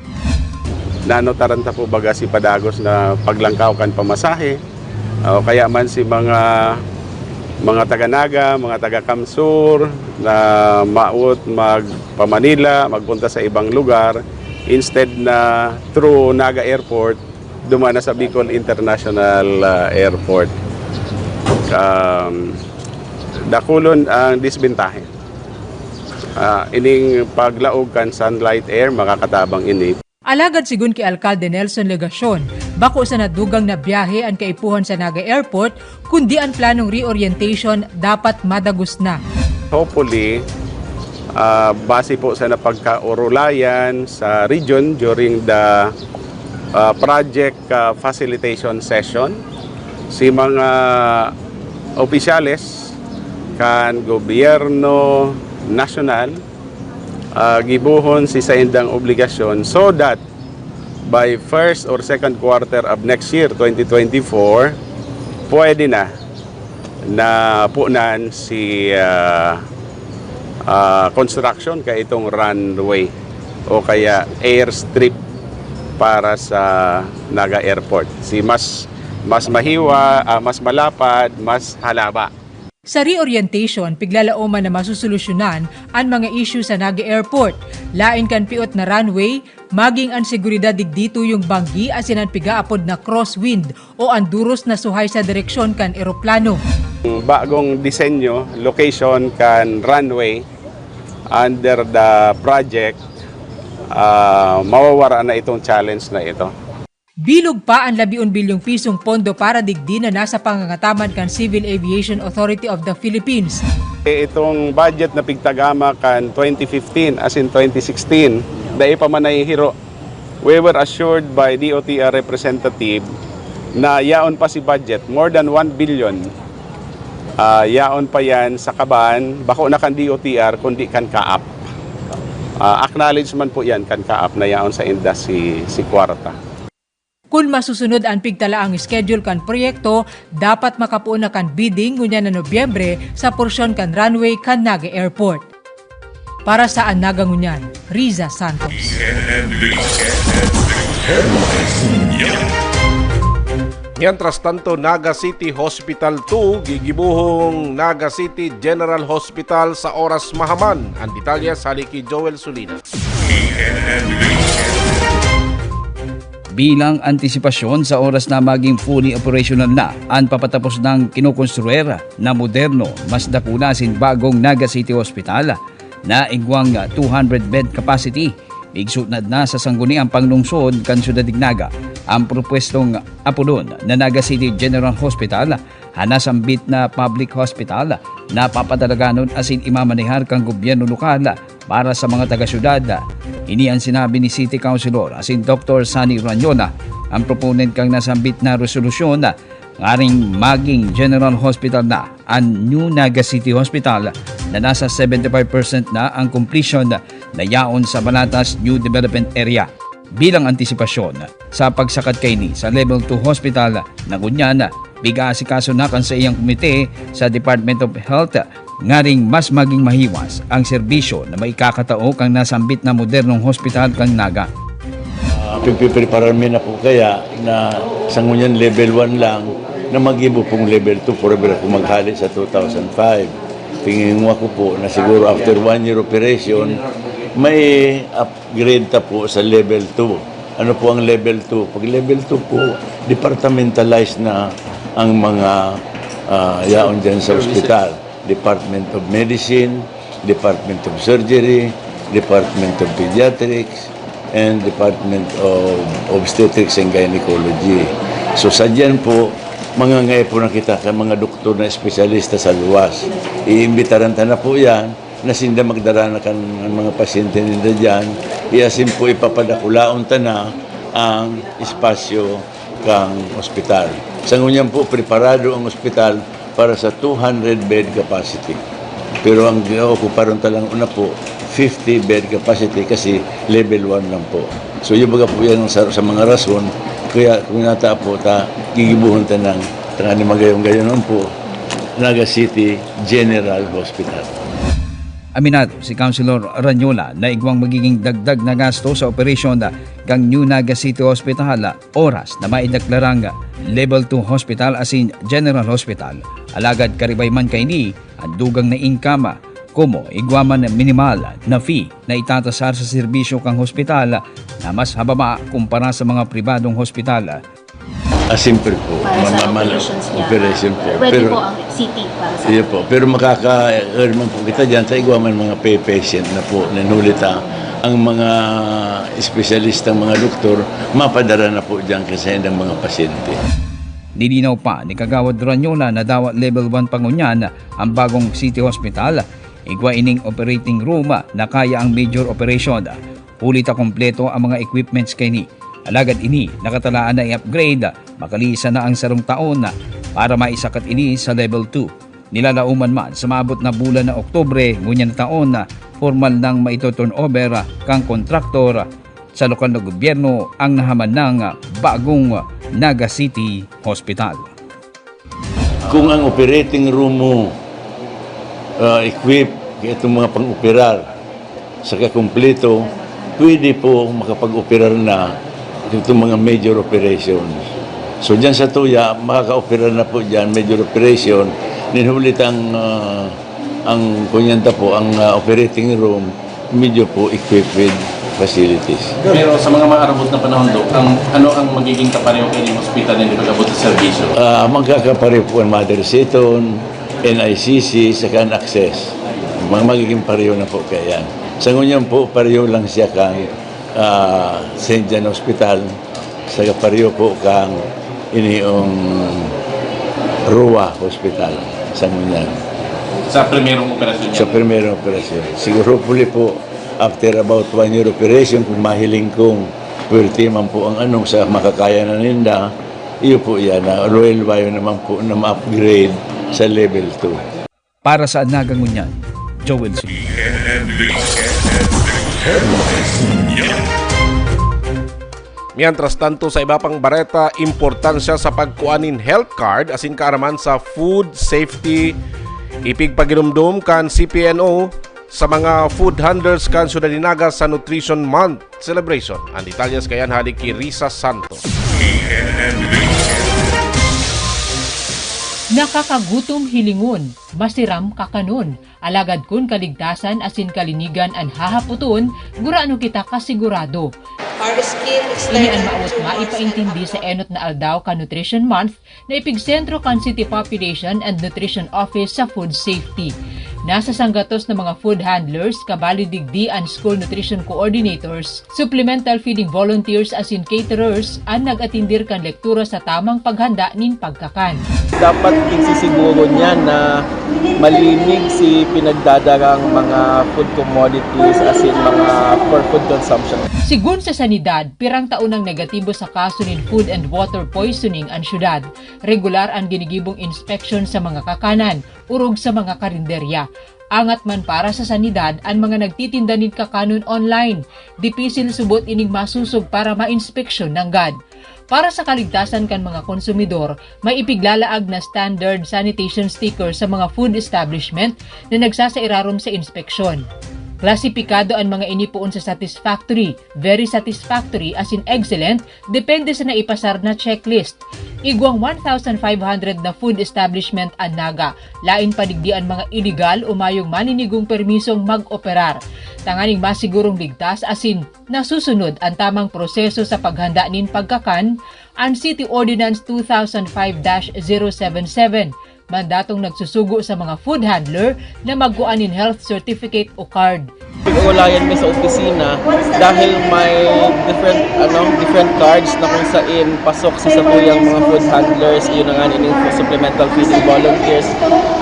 [SPEAKER 12] Nanotaranta po baga si Padagos na paglangkaw kan pamasahe. Kaya man si mga taga-Naga, mga taga-Kamsur na maut magpa-Manila, magpunta sa ibang lugar, instead na through Naga Airport, dumana sa Bicol International Airport. dakulon ang disbentahe. Ining paglaog kan sunlight air makakatabang ini.
[SPEAKER 3] Alagad sigun kay Alcalde Nelson Legacion, bako sa nadugang na biyahe ang kaipuhan sa Naga Airport, kundi ang planong reorientation dapat madagos na.
[SPEAKER 12] Hopefully, base po sa napagkaurulayan sa region during the project facilitation session, si mga opisyales kan gobyerno nasyonal gibuhon si sa indang obligasyon so that by first or second quarter of next year 2024 pwede na punan si construction kay itong runway o kaya airstrip para sa Naga Airport. Si mas mahiwa, mas malapad, mas halaba.
[SPEAKER 3] Sa reorientation, piglalaoman na masusolusyonan ang mga issue sa Naga Airport. Lain kan piot na runway, maging ang seguridad digdito yung banggi asin ang pigaapod na crosswind o ang duros na suhay sa direksyon kan eroplano.
[SPEAKER 12] Bagong disenyo, location kan runway under the project, mawawara na itong challenge na ito.
[SPEAKER 3] Bilog pa ang 11 bilyong pisong pondo para digdi na nasa pangangataman kan Civil Aviation Authority of the Philippines.
[SPEAKER 12] Itong budget na pigtagama kan 2015 as in 2016, dahil pa man hiro, we were assured by DOTR representative na yaon pa si budget, more than 1 billion. Yaon pa yan sa kaban, bako na kan DOTR kundi kan kaap. Acknowledgement po yan kan kaap na yaon sa inda si kwarta.
[SPEAKER 3] Kung masusunod ang pigtalaang schedule kan proyekto, dapat makapuon na kan bidding ngunya na Nobyembre sa porsyon kan runway kan Naga Airport. Para sa Naga Ngunyan, Riza Santos.
[SPEAKER 2] Mientras tanto, Naga City Hospital 2 gigibuhong Naga City General Hospital sa oras mahaman. Ang detalye sa Liki Joel Sulina.
[SPEAKER 8] Bilang antisipasyon sa oras na maging fully operational na ang papatapos ng kinukonstruera na moderno, mas dapunasin bagong Naga City Hospital na igwang 200-bed capacity. Bigsunad na sa sangguniang panglungsod kan Syudad Dignaga ang propwestong apodon na Naga City General Hospital, hanasambit na public hospital na papadalaganon asin imamanehar kang gobyerno lokal para sa mga taga-syudad. Ini ang sinabi ni City Councilor asin Dr. Sunny Ranyola, ang proponent kang nasambit na resolusyon ngaring maging General Hospital na ang New Naga City Hospital na nasa 75% na ang completion na yaon sa Balatas New Development Area. Bilang antisipasyon sa pagsakat kay ni sa Level 2 Hospital na Gunyan, biga-asikaso na kan sa iyang komite sa Department of Health ngaring mas maging mahiwas ang serbisyo na maikakatao kang nasambit na modernong hospital kang Naga.
[SPEAKER 18] Pagpipreparan na po kaya na sa ngunyan level 1 lang na mag-ibo pong level 2 forever ako maghali sa 2005. Tingin ko po na siguro after 1 year operation may upgrade ta po sa level 2. Ano po ang level 2? Pag level 2 po, departmentalized na ang mga yaon dyan sa ospital. Department of Medicine, Department of Surgery, Department of Pediatrics, and Department of Obstetrics and Gynecology. So sadyan po, mga ngayon po nakita ka mga doktor na espesyalista sa luwas. Iimbitaran ta na po yan, na sinda magdara na kan ang mga pasyente nila dyan, iasin po ipapadakulaon ta na ang espasyo kang ospital. Sa ngunyan po, preparado ang ospital para sa 200-bed capacity. Pero ang okuparon talang una po, 50-bed capacity kasi level 1 lang po. So yung baga po yan sa mga rason, kaya kung nata po, gigibuhon ta ng tangani magayong-gayon po, Naga City General Hospital.
[SPEAKER 8] Aminado si Councilor Ranyola na igwang magiging dagdag na gasto sa operasyon kang New Naga City Hospital oras na maideklarang Level 2 Hospital asin General Hospital. Alagad karibay man kay ni ang dugang na income kumo igwaman minimal na fee na itatasar sa serbisyo kang hospital na mas hababa kumpara sa mga pribadong hospital.
[SPEAKER 18] Simple po.
[SPEAKER 19] Para sa operations niya.
[SPEAKER 18] Operation po.
[SPEAKER 19] Ready po ang city para sa
[SPEAKER 18] Iya po. Pero makaka-earn man po kita dyan sa igwaman mga patient na po, nanulita ang mga espesyalistang mga doktor, mapadala na po dyan kasi ng mga pasyente.
[SPEAKER 8] Nilinaw pa ni Kagawad Ranyola na daw level 1 pangunyan ang bagong City Hospital, igwa ining operating room na kaya ang major operation. Hulita kompleto ang mga equipments kay ni. Alagad ini, nakatalaan na i-upgrade, makalisa na ang sarong taon para maisakat ini sa level 2. Nilalauman man sa maabot na bulan na Oktubre, ngunyan taon na formal nang maito-turnover kang kontraktor sa lokal na gobyerno ang nahaman ng bagong Naga City Hospital.
[SPEAKER 18] Kung ang operating room mo equip itong mga pang-operar sa kakumpleto, pwede po makapag-operar na itong mga major operations. So dyan sa Tuya, makaka-operar na po dyan, major operation, ninulit ang kunyanta po, ang operating room, medyo po equipped with facilities.
[SPEAKER 20] Pero sa mga maarabot na panahon do, ano ang magiging kapareho kayo ng hospital na hindi pag-abot sa serbisyo?
[SPEAKER 18] Magkakapareho po ang Mother Seton, NICC, saka ang access. Magiging pareho na po kaya yan. Sa ngunyan po, pareho lang siya kang St. John Hospital, saka pareho po kang iniong RUA Hospital sa ngunyan.
[SPEAKER 20] Sa primerong operasyon niya?
[SPEAKER 18] Sa primerong operasyon. Siguro po after about 1 year operation, kung mahiling kong pwerte man po ang anong sa makakaya na ninda, iyo po yan na Royal Bayo naman po na ma-upgrade sa level 2.
[SPEAKER 8] Para sa Nagangunyan, Joel Sulina.
[SPEAKER 2] Mientras tanto sa iba pang bareta, importansya sa pagkuanin health card asin kaaraman sa food safety ipigpaginumdum kan CPNO sa mga food handlers kan Syudad Dinaga sa Nutrition Month celebration. Ang detalyas kayan halik kay Risa Santos.
[SPEAKER 3] Nakakagutom hilingon, masiram kakanon, alagad kun kaligtasan asin kalinigan an hahaputon, guraano kita kasigurado. Ini ang maot maipaintindi sa enot na aldaw ka Nutrition Month na ipigsentro kan City Population and Nutrition Office sa food safety. Nasa sanggatos ng mga food handlers, kabalidigdi ang school nutrition coordinators, supplemental feeding volunteers asin caterers ang nag-atindir kan lektura sa tamang paghanda nin pagkakan.
[SPEAKER 21] Dapat isisiguro niya na malinig si pinagdadarang mga food commodities asin mga for food consumption.
[SPEAKER 3] Sigun sa sanidad, pirang taon ang negatibo sa kaso nin food and water poisoning ang syudad. Regular ang ginigibong inspection sa mga kakanan, urog sa mga karinderya. Angat man para sa sanidad ang mga nagtitinda nin kakanon online. Dipisil subot ining masusog para ma-inspeksyon ng GAD. Para sa kaligtasan kan mga konsumidor, may ipiglalaag na standard sanitation sticker sa mga food establishment na nagsasairarom sa inspeksyon. Klasipikado ang mga inipuon sa satisfactory, very satisfactory as in excellent, depende sa naipasar na checklist. Igwang 1,500 na food establishment ang Naga, lain padigdian mga illegal o mayong maninigong permisong mag-operar. Tanganing masigurong ligtas as in nasusunod ang tamang proseso sa paghanda nin pagkakan, ang City Ordinance 2005-077, mandatong nagsusugo sa mga food handler na magkuanin health certificate o card.
[SPEAKER 21] Pag-ulayan may sa opisina dahil may different cards na kung saan pasok sa satuyang mga food handlers, yun ang aning supplemental feeding volunteers,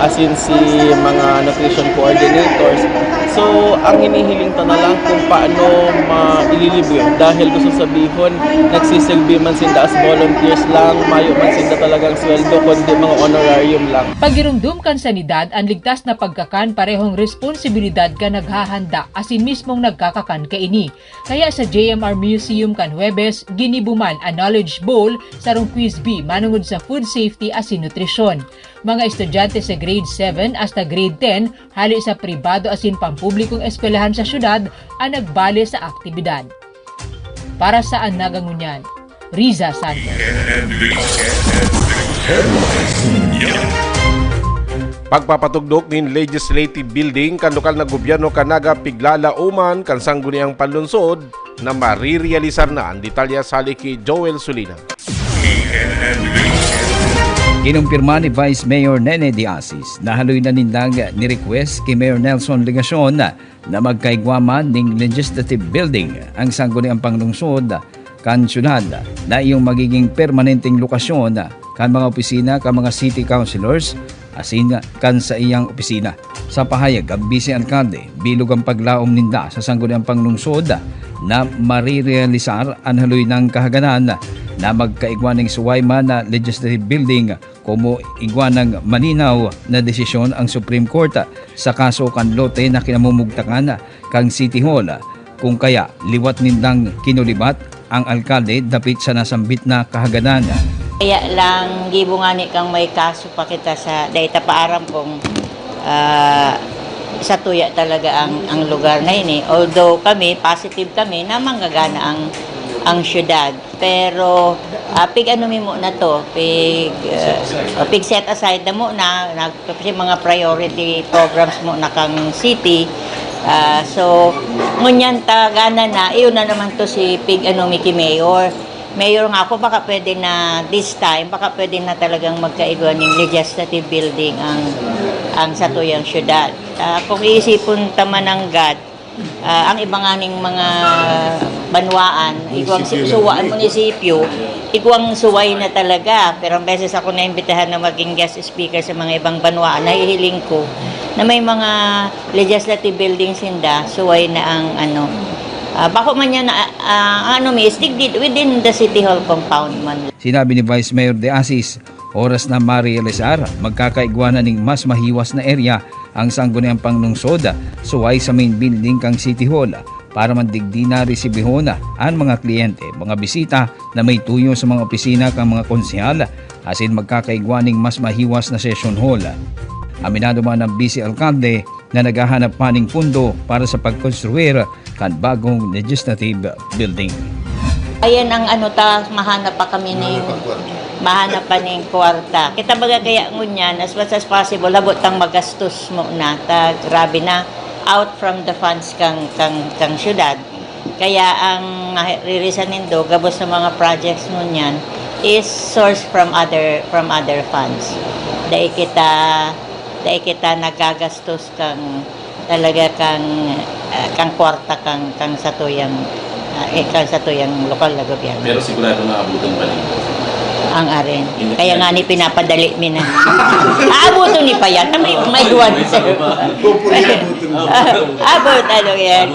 [SPEAKER 21] as in si mga nutrition coordinators. So, ang hinihiling ta na lang kung paano maililibre dahil gusto sabihin, nagsisilbi man sinda as volunteers lang, mayo man sinda talagang sweldo, kundi mga honorarium lang.
[SPEAKER 3] Pagirumdum kan sanidad, ang ligtas na pagkakan parehong responsibilidad ka naghahanda asin mismong nagkakakan kaini. Kaya sa JMR Museum kan Huwebes, ginibuman ang Knowledge Bowl sarong Quiz B manungod sa food safety asin nutrisyon. Mga estudyante sa grade 7 hasta grade 10, hali sa pribado asin pampublikong eskwelahan sa syudad ang nagbale sa aktibidad. Para sa Nagangunyan, Riza Santos.
[SPEAKER 2] Pagpapatugdok nin legislative building kan lokal na gobyerno kanaga piglalauman kan sangguniang panlunsod na marirealisar na ang detalya sa ki Joel Sulina.
[SPEAKER 8] Kinumpirma ni Vice Mayor Nene de Asis na haloy na nindang ni-request kay Mayor Nelson Legacion na magkaigwaman ng legislative building ang sangguniang panglungsod kan syudad na iyong magiging permanenteng lokasyon kan mga opisina kan mga city councilors asin kan sa iyang opisina. Sa pahayag ang Vice Alcalde, bilog ang paglaom ninda sa sangguniang panglungsod na marirealisar ang haloy ng kahaganan na magkaigwan ng suwayman na legislative building kumo igwan ng malinaw na desisyon ang Supreme Court sa kaso kan lote na kinamumugtakan kang City Hall. Kung kaya liwat nindang kinulibat ang alkalde dapit sa nasambit na kahaganan.
[SPEAKER 6] Kaya lang gibungani kang may kaso pa kita sa data paaram kung sa tuya talaga ang lugar na ini. Although kami positive kami na manggagana ang syudad. Pero pig ano mo na to, pig set aside na mo na kasi mga priority programs mo na kang city. So ngunyan tagana na iyon na naman to si pig ano Mickey Mayor nga ako baka pwede na this time baka pwede na talagang magkaigwan ng legislative building ang satuyang syudad. Kung iisipon taman ng God, ang iba nga ning mga banwaan, igwang suwaan munisipyo, igwang suway na talaga. Pero ang beses ako naimbitahan na maging guest speaker sa mga ibang banwaan, nahihiling ko na may mga legislative buildings hinda, suway na ang bako man yan within the City Hall compound man.
[SPEAKER 8] Sinabi ni Vice Mayor de Asis, oras na ma-realisar, magkakaigwanan ng mas mahiwas na area ang sangguniang panglungsod suway sa main building kang City Hall para mandigdi na resibihon ang mga kliyente, mga bisita na may tuyo sa mga opisina kang mga konsehal asin magkakaigwaning mas mahiwas na session hall. Aminado man ang Vice Alcalde na naghahanap pa ng pundo para sa pagkonstruir kan bagong legislative building.
[SPEAKER 6] Ayan ang mahanap pa kami mahanap pa ng kwarta. Kita baga kaya ngunyan, as much as possible, labot tang magastos mo na, grabe na, out from the funds kang syudad. Kaya ang ririsan nindo, gabos ng mga projects ngunyan, is sourced from other funds. Dahil kita nagagastos kang talaga kang kwarta kang satuyang lokal na gobyerno.
[SPEAKER 20] Pero sigurado na abutin pa rin.
[SPEAKER 6] Ang aren. Kaya nga ni pinapadali mi na. Aabuto ni pa yan. May duwan. Abot yan.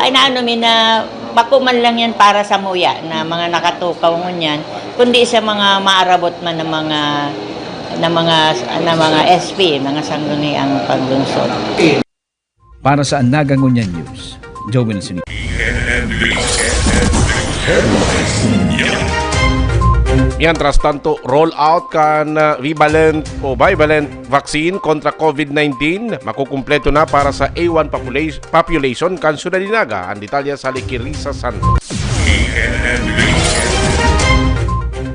[SPEAKER 6] Inaano mi na bakuman lang yan para sa muya na mga nakatukaw ngunyan, kundi sa mga maarabot man ng mga SP, mga sangguniang panglungsod.
[SPEAKER 8] Para sa Anaga Ngunyan News, Joel Suni.
[SPEAKER 2] Mientras tanto, roll out kan bivalent vaccine kontra COVID-19 makukumpleto na para sa A1 population kan Ciudad Dinaga. Ang detalye sa Likirisa Santos.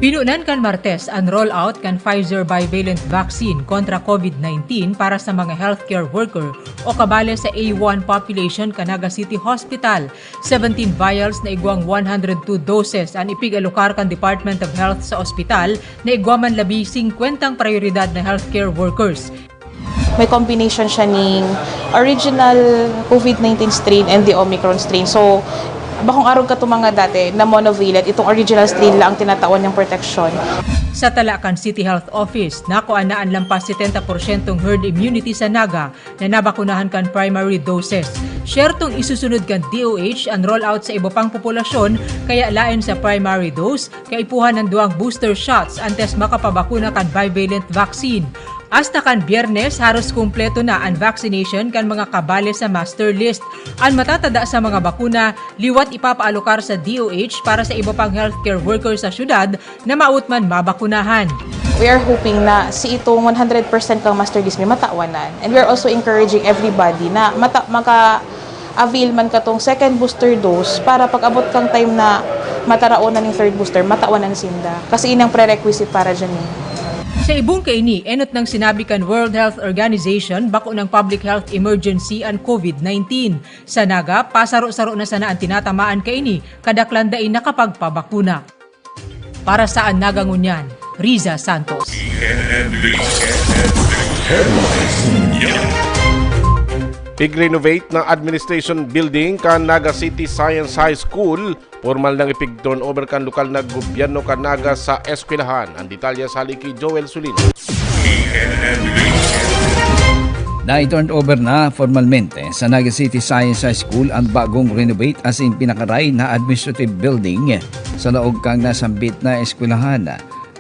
[SPEAKER 3] Pinunan kan Martes ang rollout kan Pfizer bivalent vaccine kontra COVID-19 para sa mga healthcare worker o kabale sa A1 population Canaga City Hospital. 17 vials na igwang 102 doses ang ipig-alokar kan Department of Health sa ospital na igwaman labi 50 prioridad na healthcare workers.
[SPEAKER 22] May combination siya ng original COVID-19 strain and the Omicron strain. So, bakong araw ka mga dati na monovalent, itong original strain lang ang tinatawan ng protection.
[SPEAKER 3] Sa Talacan City Health Office, nakuanaan lampas 70% herd immunity sa Naga na nabakunahan kan primary doses. Syertong isusunod kan DOH ang rollout sa iba pang populasyon kaya lain sa primary dose, kaipuhan ng duwang booster shots antes makapabakuna kan bivalent vaccine. Hasta kan Biyernes, halos kumpleto na ang vaccination kan mga kabale sa master list. Ang matatada sa mga bakuna, liwat ipapaalokar sa DOH para sa iba pang healthcare workers sa syudad na mautman mabakunahan.
[SPEAKER 22] We are hoping na si itong 100% kang master list may matawanan. And we are also encouraging everybody na maka-avail man ka tong second booster dose para pag abot kang time na mataraonan ng third booster, matawanan sinda. Kasi inang prerequisite para dyan
[SPEAKER 3] Sa ibong kaini, enot ng sinabi kan World Health Organization bako ng public health emergency ang COVID-19. Sa Naga, pasaro-saro na sana ang tinatamaan kaini kadaklandain nakapagpabakuna. Para saan Nagangunyan, Riza Santos.
[SPEAKER 2] Pig-renovate ng administration building kan Naga City Science High School. Formal nang ipig-turnover kan lokal na gobyerno kan Naga sa eskwelahan. Ang detalya sa haliki Joel Sulina.
[SPEAKER 8] Na-turnover na formalmente sa Naga City Science High School ang bagong renovate as in pinakaray na administrative building sa laog kang nasambit na eskwelahan.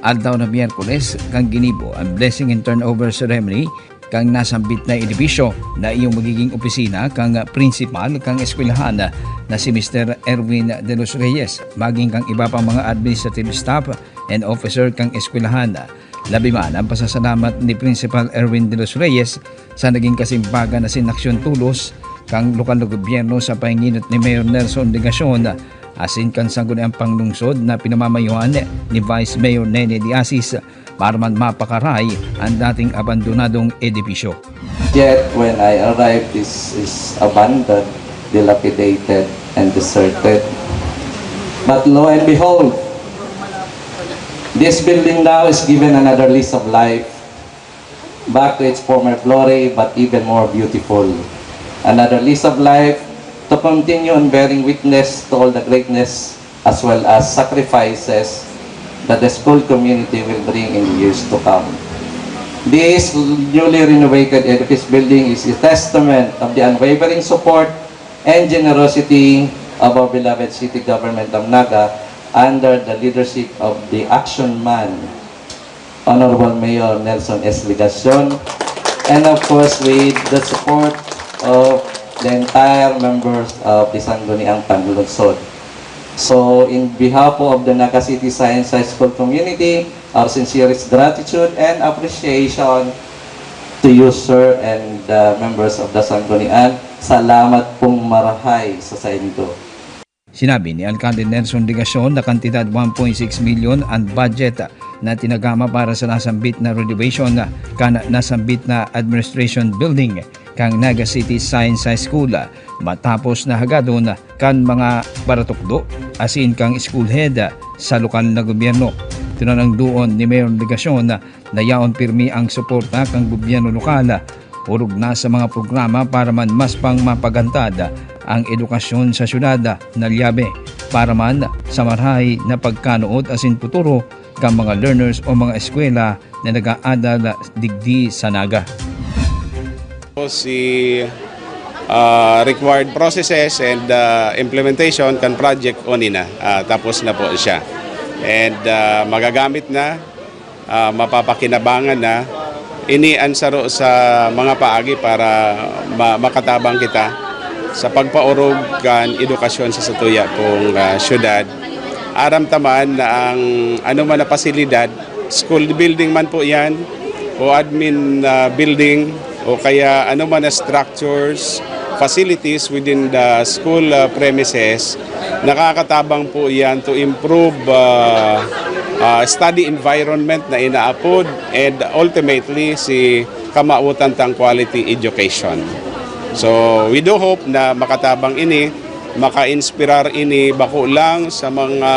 [SPEAKER 8] Aldaw na Miyerkules kang ginibo ang blessing and turnover ceremony kang nasambit na edibisyo na iyong magiging opisina kang principal kang eskwelahan na si Mr. Erwin de los Reyes, maging kang iba pang mga administrative staff and officer kang eskwelahan. Labi man ang pasasalamat ni Principal Erwin de los Reyes sa naging kasimbagan na sinaksyon tulos kang lokal na gobyerno sa pahinginot ni Mayor Nelson Legacion asin kan sangguniang panglungsod na pinamamayuhan ni Vice Mayor Nene Diasis para man mapakaray ang dating abandonadong edifisyo.
[SPEAKER 4] Yet when I arrived, this is abandoned, dilapidated, and deserted. But lo and behold, this building now is given another lease of life, back to its former glory, but even more beautiful. Another lease of life to continue on bearing witness to all the greatness as well as sacrifices that the school community will bring in the years to come. This newly renovated edifice building is a testament of the unwavering support and generosity of our beloved city government of Naga under the leadership of the action man, Honorable Mayor Nelson S. Legacion, and of course with the support of the entire members of the Sangguniang Panlungsod. So, in behalf of the Naga City Science High School community, our sincerest gratitude and appreciation to you, sir, and members of the Sanggunian. Salamat pong marahay sa inyo.
[SPEAKER 8] Sinabi ni Alcalde Nelson Legacion na kantidad 1.6 million ang budget na tinagama para sa nasambit na renovation kan nasambit na administration building kang Naga City Science High School matapos na hagadon kan mga baratukdo asin kang school head sa lokal na gobyerno. Tinanang doon ni Mayor Legacion na yaon pirmi ang suporta kang gobyerno lokal urog na sa mga programa para man mas pang mapagantad ang edukasyon sa syudad na liabe para man sa marahay na pagkanood asin futuro kang mga learners o mga eskwela na nag-aadal digdi sa Naga.
[SPEAKER 12] Si required processes and implementation kan project onina tapos na po siya and magagamit na mapapakinabangan na iniansaro sa mga paagi para makatabang kita sa pagpaurog kan edukasyon sa satuya pong syudad. Aram taman na ang anuman na pasilidad, school building man po yan o admin building o kaya anuman na structures, facilities within the school premises, nakakatabang po yan to improve study environment na inaapod and ultimately si kamautan tang quality education. So we do hope na makatabang ini, maka-inspirar ini bako lang sa mga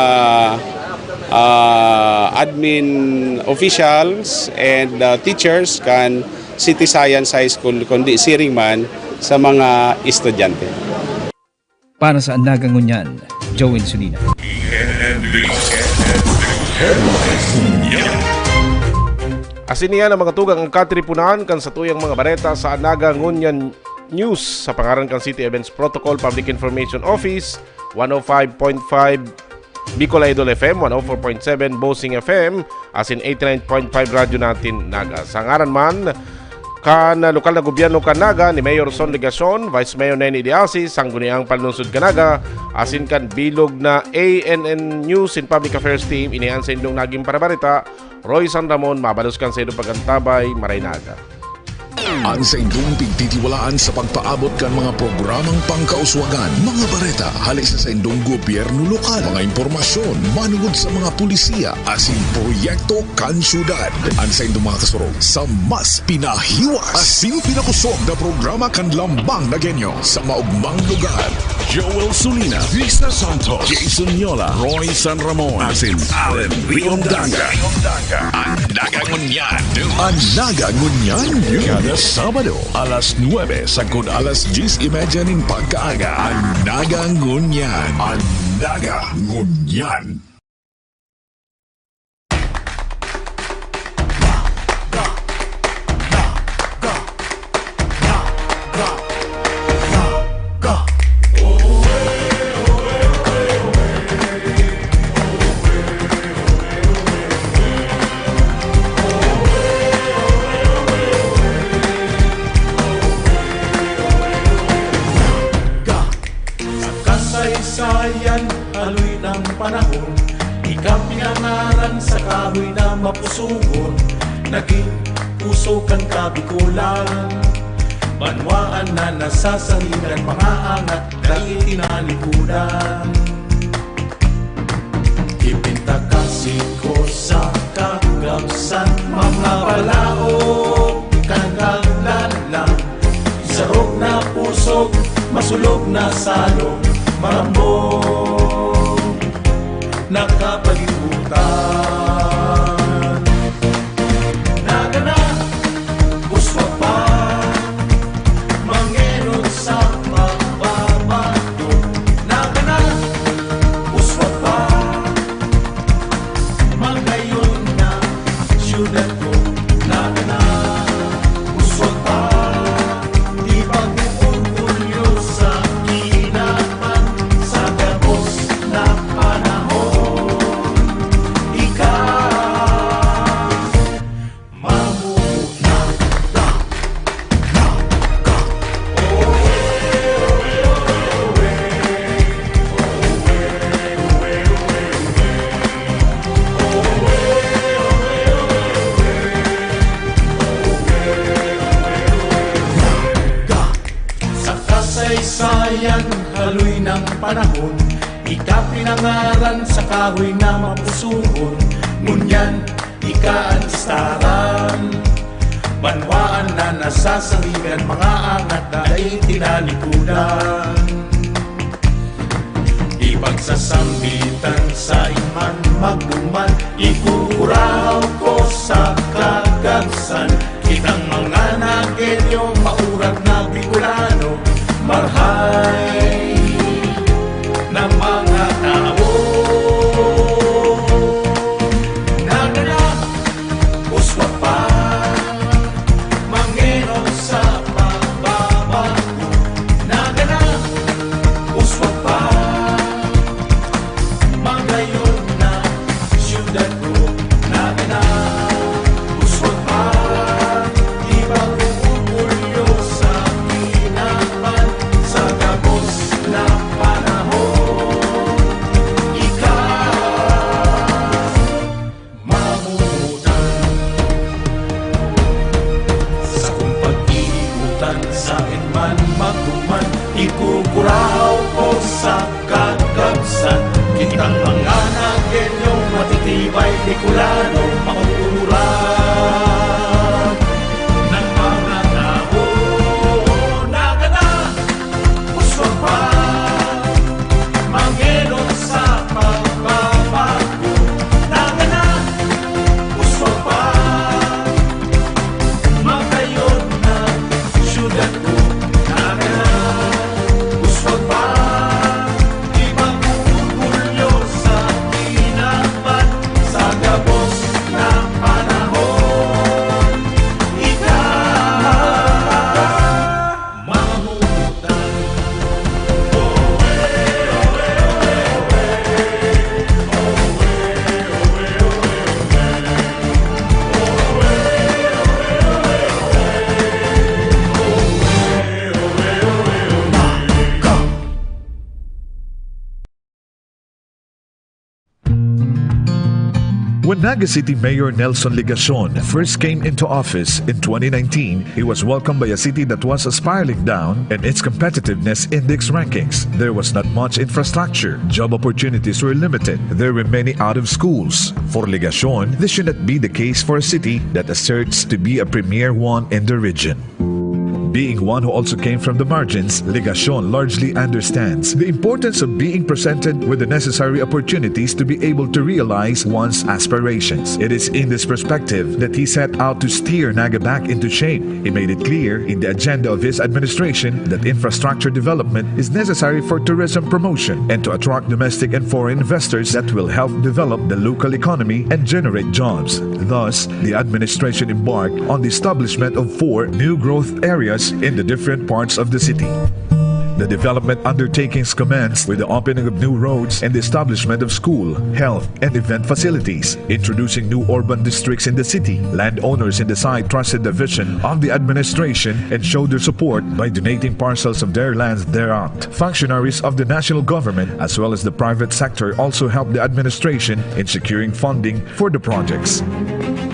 [SPEAKER 12] admin officials and teachers kan City Science High School kundi siring man sa mga estudyante.
[SPEAKER 8] Para sa Nagangunyan, Joel Sulina.
[SPEAKER 2] Asin niya ang mga tugang ang katripunan kan sa tuyang mga bareta sa Nagangunyan News sa pangaran kan City Events Protocol Public Information Office 105.5 Bicol Idol FM, 104.7 Bosing FM, asin 89.5 radyo natin Naga. Sa ngaran man kan lokal na gobyerno kan Naga ni Mayor Son Legacion, Vice Mayor Nene Diasis, Sangguniang Panlungsod kan Naga, asin kan bilog na ANN News and Public Affairs Team, inihan sa indong naging parabarita, Roy San Ramon, mabalos kan sa indong pagantabay, Maray Naga.
[SPEAKER 1] Ang sa indong pigtitiwalaan sa pagpaabot kan mga programang pangkauswagan, mga bareta, halis sa indong gobyerno lokal, mga impormasyon, manungod sa mga pulisiya, asin proyekto kan syudad. Ang sa indong mga kasurog sa mas pinahiwas, asin pinakusog na programa kan lambang na genyo sa maugmang lugar. Joel Sulina, Vista Santos, Jason Yola, Roy San Ramon, asin Allen Riondanga. Ang Nagangunyan. Ang Nagangunyan. Kada Sabado, alas 9 sagod alas 10:30 ning pagkaaga. Ang Nagangunyan. Ang Nagangunyan.
[SPEAKER 17] Kasaysayan, aloy ng panahon, ikaw pinangalan sa kahoy na mapusugon. Naging puso kang kabikulan, banwaan na nasasaligan, mga angat dahil tinalikudan. Ipinta kasi ko sa kagamsan, mga palaog, kagalalang, sarog na pusog, masulog na salog, marambong nakapalibutan. Nagana, buswa pa, mangenod sa pagbabago. Nagana, buswa pa, magayon na syudad ko. Nagana, buswa pa, di pag-uulyo sa kinaman sa gabos na panahon. Ikaw, mamuna ka. Sa kasaysayan, haloy ng panahon, ika pinangalan sa kahoy na mapusugon. Ngunyan, ika ang istaran, banwaan na nasasaligan, mga angat na ay tinalikudan. Ipagsasambitan sa iman magduman, ikukuraw ko sa kagagsan. Kitang mga nagenyo, maurag na Bicolano, marhay ng mga tao. Nagana, uswa pa, mangenod sa pagbabago. Nagana, uswa pa, magayon na syudad ko. Nagana, uswa pa, ibang uulyo sa kinaman sa gabos na panahon. Ikaw, mamumutan sa kung pag-iikutan, sa man magduman, ikukuraw ko sa kagabsan. Kitang mga nagenyong matitibay Bicolano, makukuran ng mga tao. Nagana, uswa pa, mangenod sa pagbabago. Nagana, uswa pa, magayon na syudad ko. Nagana,
[SPEAKER 9] When Naga City Mayor Nelson Ligacion first came into office in 2019, he was welcomed by a city that was spiraling down in its competitiveness index rankings. There was not much infrastructure, job opportunities were limited, there were many out of schools. For Ligacion, this should not be the case for a city that asserts to be a premier one in the region. Being one who also came from the margins, Ligacion largely understands the importance of being presented with the necessary opportunities to be able to realize one's aspirations. It is in this perspective that he set out to steer Naga back into shape. He made it clear in the agenda of his administration that infrastructure development is necessary for tourism promotion and to attract domestic and foreign investors that will help develop the local economy and generate jobs. Thus, the administration embarked on the establishment of 4 new growth areas in the different parts of the city. The development undertakings commenced with the opening of new roads and the establishment of school, health, and event facilities. Introducing new urban districts in the city, landowners in the site trusted the vision of the administration and showed their support by donating parcels of their lands thereat. Functionaries of the national government as well as the private sector also helped the administration in securing funding for the projects.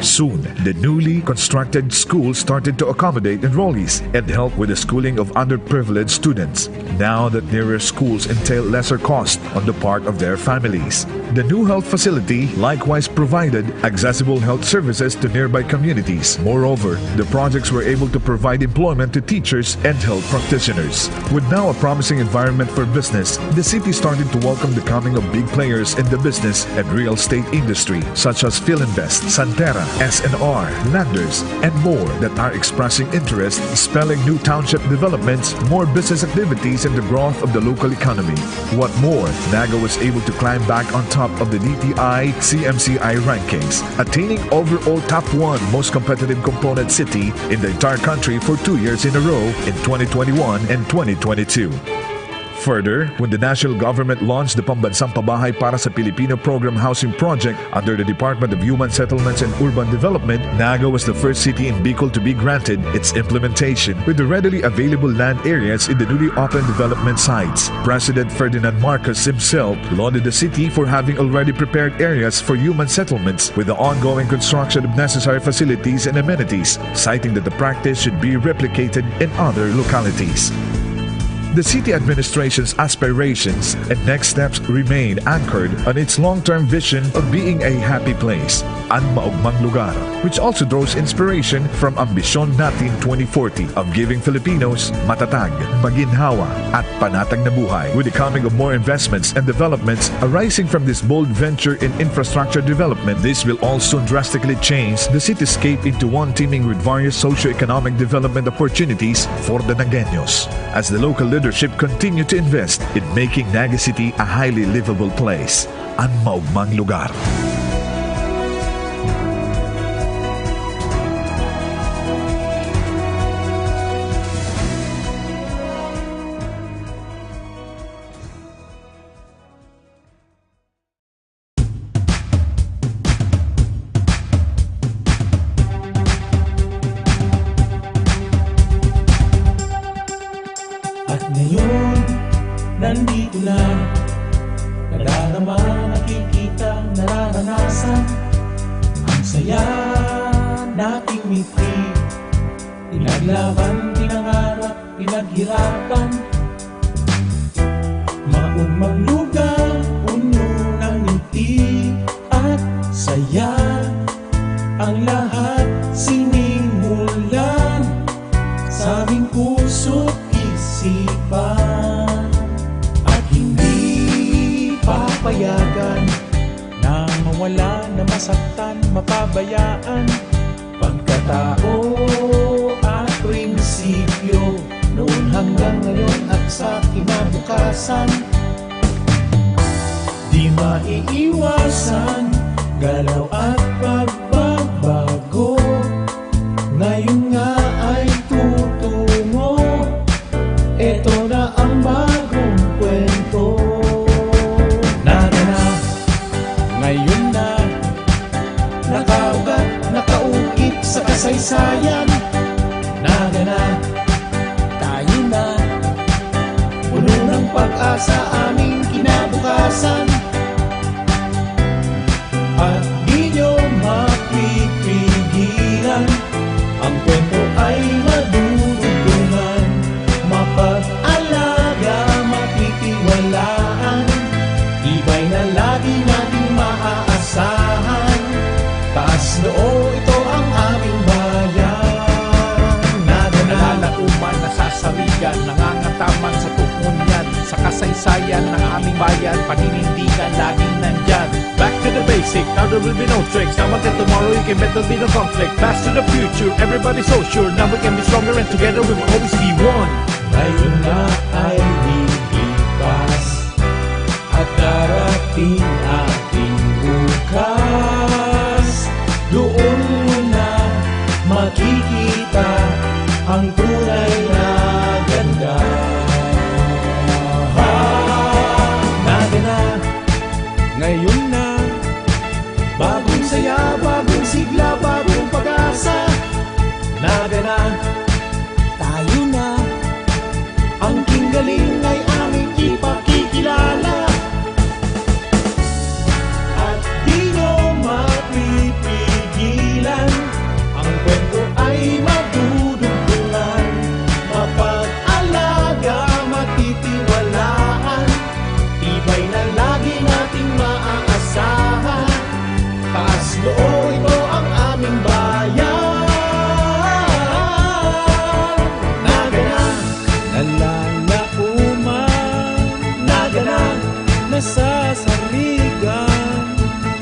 [SPEAKER 9] Soon, the newly constructed schools started to accommodate enrollees and help with the schooling of underprivileged students. Now that nearer schools entail lesser cost on the part of their families. The new health facility likewise provided accessible health services to nearby communities. Moreover, the projects were able to provide employment to teachers and health practitioners. With now a promising environment for business, the city started to welcome the coming of big players in the business and real estate industry such as Philinvest, Santera, SNR, Landers, and more that are expressing interest, spelling new township developments, more business activities, and the growth of the local economy. What more, Naga was able to climb back on top of the DTI CMCI rankings, attaining overall top 1 most competitive component city in the entire country for 2 years in a row in 2021 and 2022. Further, when the national government launched the Pambansang Pabahay para sa Pilipino Program Housing Project under the Department of Human Settlements and Urban Development, Naga was the first city in Bicol to be granted its implementation with the readily available land areas in the newly opened development sites. President Ferdinand Marcos himself lauded the city for having already prepared areas for human settlements with the ongoing construction of necessary facilities and amenities, citing that the practice should be replicated in other localities. The city administration's aspirations and next steps remain anchored on its long-term vision of being a happy place, ang maugmang lugar, which also draws inspiration from Ambisyon Natin 2040 of giving Filipinos matatag, maginhawa, at panatag na buhay. With the coming of more investments and developments arising from this bold venture in infrastructure development, this will also drastically change the cityscape into one teeming with various socio-economic development opportunities for the Nagueños, as the local leadership continue to invest in making Naga City a highly livable place, ang maugmang lugar.
[SPEAKER 16] Nandito na, nadarama, nakikita, nararanasan. Ang saya nating ngiti, pinaglaban, pinangarap, pinaghirapan. Maugmang lugar, puno ng ngiti at saya. Ang lahat sinimulan sa aming puso't isipan. Papayagan na mawala, na masaktan, mapabayaan. Pagkatao at prinsipyo, noon hanggang ngayon at sa kinabukasan. Di maiiwasan, galaw at pagbabago. Ngayon nga ay tutungo, eto na ang bagong kwento. Nakaugat, sa kasaysayan. Naga na, tayo na, puno ng pag-asa aming kinabukasan. At di nyo
[SPEAKER 17] kasaysayan ng aming bayan, paninindigan laging nandyan. Back to the basic, now there will be no tricks. Now until tomorrow you can bet there'll be no conflict. Pass to the future, everybody's so sure. Now we can be stronger and together we will always be one.
[SPEAKER 16] Ngayon na ay lilipas at darating ating bukas. Doon mo na makikita ang tunay na ganda. Nagana, ngayon na, bagong saya, bagong sigla, bagong pag-asa. Nagana, tayo na, ang galing ay aming ipakikilala. At di nyo mapipigilan, ang kwento ay madudugtungan. Mapag-alaga, matitiwalaan, tibay na lagi nating maaasahan. Taas noo, ito ang aming bayan. Nasasaligan,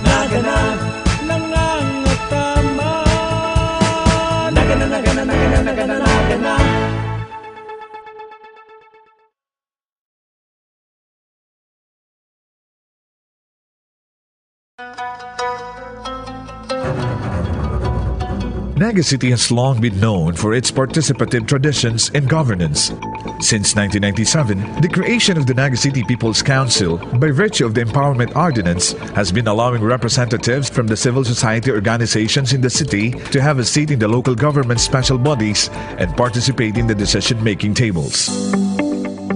[SPEAKER 16] nagana, nangangatama. Nagana, nagana, nagana, nagana, nagana.
[SPEAKER 9] Naga City has long been known for its participative traditions and governance. Since 1997, the creation of the Naga City People's Council, by virtue of the Empowerment Ordinance, has been allowing representatives from the civil society organizations in the city to have a seat in the local government special bodies and participate in the decision-making tables.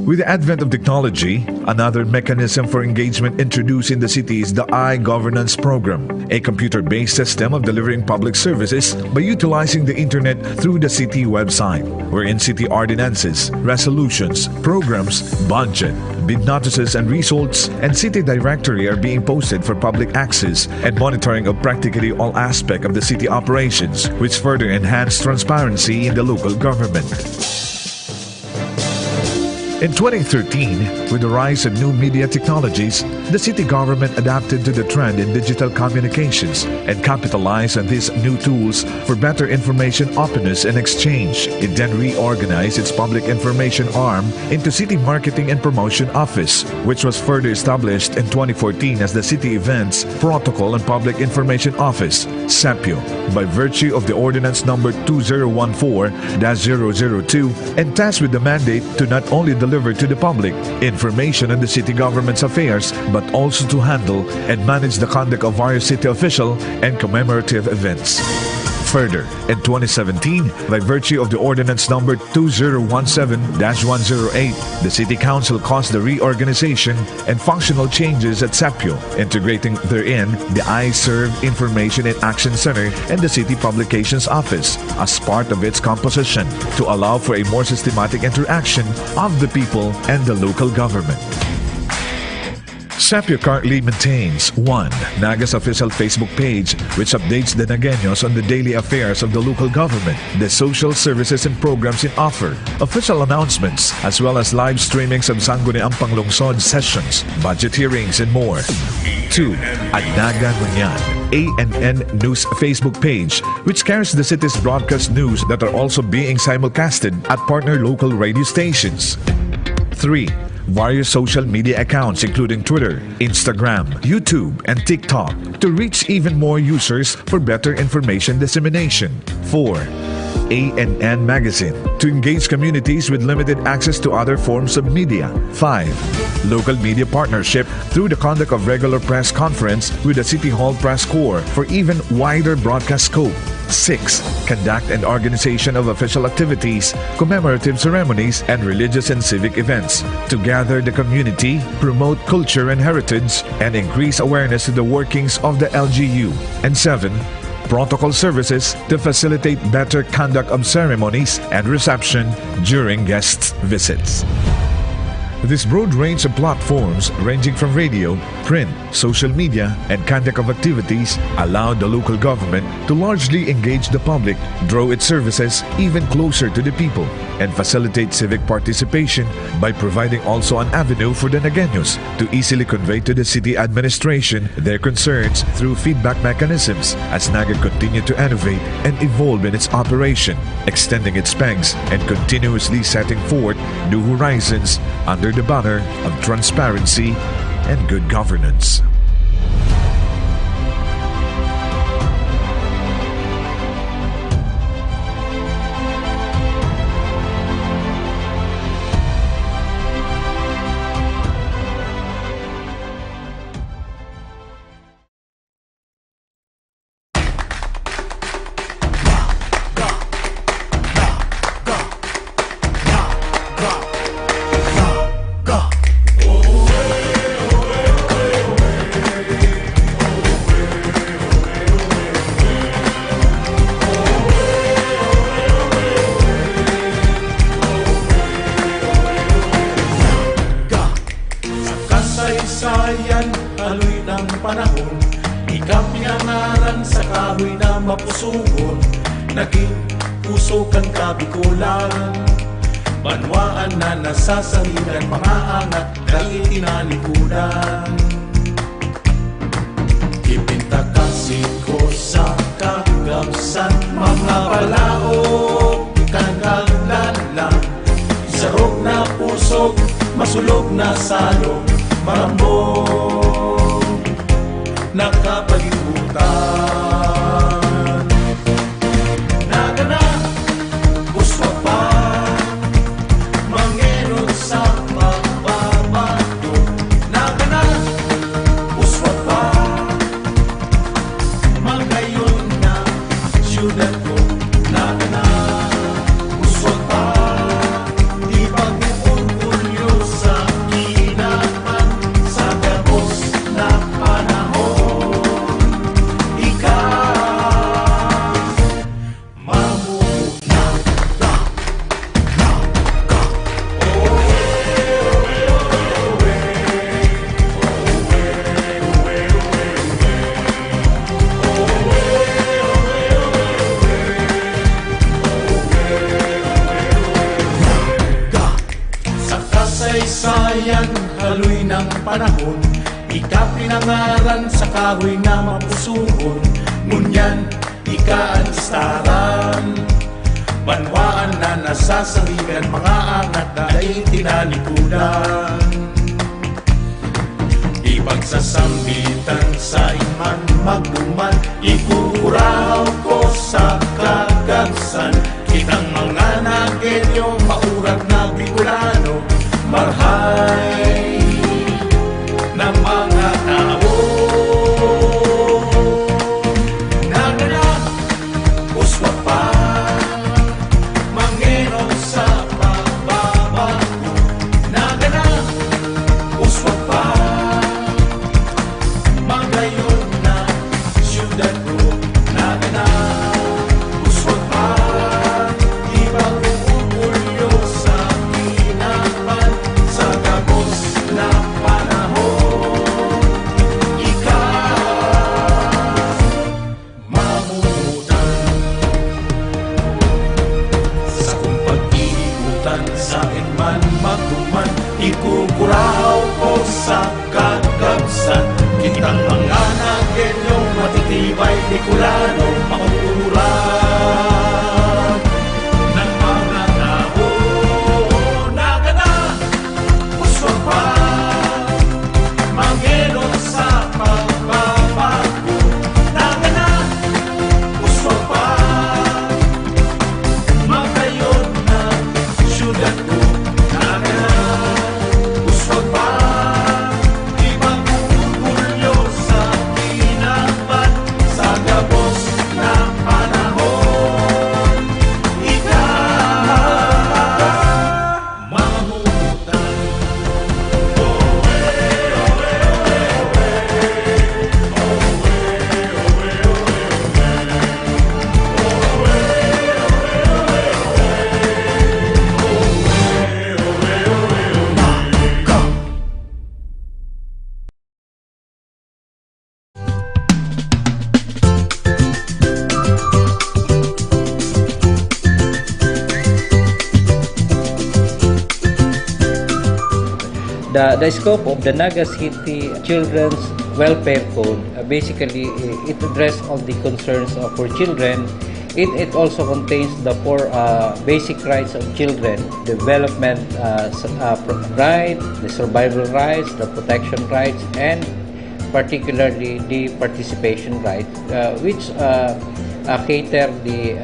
[SPEAKER 9] With the advent of technology, another mechanism for engagement introduced in the city is the iGovernance program, a computer-based system of delivering public services by utilizing the internet through the city website, wherein city ordinances, resolutions, programs, budget, bid notices and results, and city directory are being posted for public access and monitoring of practically all aspects of the city operations, which further enhance transparency in the local government. In 2013, with the rise of new media technologies, the city government adapted to the trend in digital communications and capitalized on these new tools for better information openness and exchange. It then reorganized its public information arm into City Marketing and Promotion Office, which was further established in 2014 as the City Events, Protocol and Public Information Office, CEPIO, by virtue of the Ordinance Number 2014-002, and tasked with the mandate to not only deliver to the public information on the city government's affairs, but also to handle and manage the conduct of various city official and commemorative events. Further, in 2017, by virtue of the Ordinance Number 2017-108, the City Council caused the reorganization and functional changes at CEPIO, integrating therein the iServe Information and Action Center and the City Publications Office as part of its composition to allow for a more systematic interaction of the people and the local government. CEPIO currently maintains 1. Naga's official Facebook page, which updates the Nagueños on the daily affairs of the local government, the social services and programs it offer, official announcements, as well as live streamings of Sangguniang Panglungsod sessions, budget hearings, and more. 2. Naga Ngunyan, ANN News Facebook page, which carries the city's broadcast news that are also being simulcasted at partner local radio stations. 3. Various social media accounts including Twitter, Instagram, YouTube, and TikTok to reach even more users for better information dissemination. 4. ANN Magazine to engage communities with limited access to other forms of media. 5. Local media partnership through the conduct of regular press conference with the City Hall Press Corps for even wider broadcast scope. 6. Conduct and organization of official activities, commemorative ceremonies, and religious and civic events to gather the community, promote culture and heritage, and increase awareness of the workings of the LGU. And 7. Protocol services to facilitate better conduct of ceremonies and reception during guest visits. This broad range of platforms ranging from radio, print, social media, and conduct of activities allowed the local government to largely engage the public, draw its services even closer to the people, and facilitate civic participation by providing also an avenue for the Nagueños to easily convey to the city administration their concerns through feedback mechanisms as Naga continued to innovate and evolve in its operation, extending its pegs and continuously setting forth new horizons under the banner of transparency and good governance.
[SPEAKER 16] Kasaysayan, aloy ng panahon, ikapinangaran sa kahoy na mapusuhon, naging puso kang kabikulan, banwaan na nasasaligan, mga angat dahil tinalikudan. Ipintakasin ko sa kagamsan, mga palaog, ikangalalan, sarog na pusog, masulog na salog, marambong nakapalibutan. Nagana, uswa pa, mangenon sa pagbabato. Nagana, uswa pa, magayon na siyudad ko. Nagana, uswa pa, di pag-uulyo sa kinaman sa gabos na panahon. Ikaw mamuna. Sa kasaysayan, haloy ng panahon, ikapinangaran sa kahoy na mapusuhon, ngunyan ikaanstaran, banwaan na nasasaligan, mga angat na ay tinalikudan. Ipagsasambitan sa iman magduman, ikukuraw ko sa kagagsan, kitang mga Nagueño, maurat na Bicolano, marhay na mga tao. Nagana, uswa pa, mangenon sa pagbabago. Nagana, uswa pa, magayon na siyudad ko. Nagana, uswa pa, ibang uulyo sa kinaman sa gabos na panahon. Ikaw mamumutan sa kung pag-iikutan, sa man magduman, ikukuraw ko sa kagabsan, kitang mga Nagueño, matitibay Bicolano, makukuran ng mga tao. Nagana, uswa pa, mangenon sa pagbabago. Nagana, uswa pa, magayon na siyudad ko. Nagana,
[SPEAKER 10] The scope of the Naga City Children's Welfare Code, basically it addresses all the concerns for children. It also contains the 4 basic rights of children: development right, the survival rights, the protection rights, and particularly the participation right, which cater the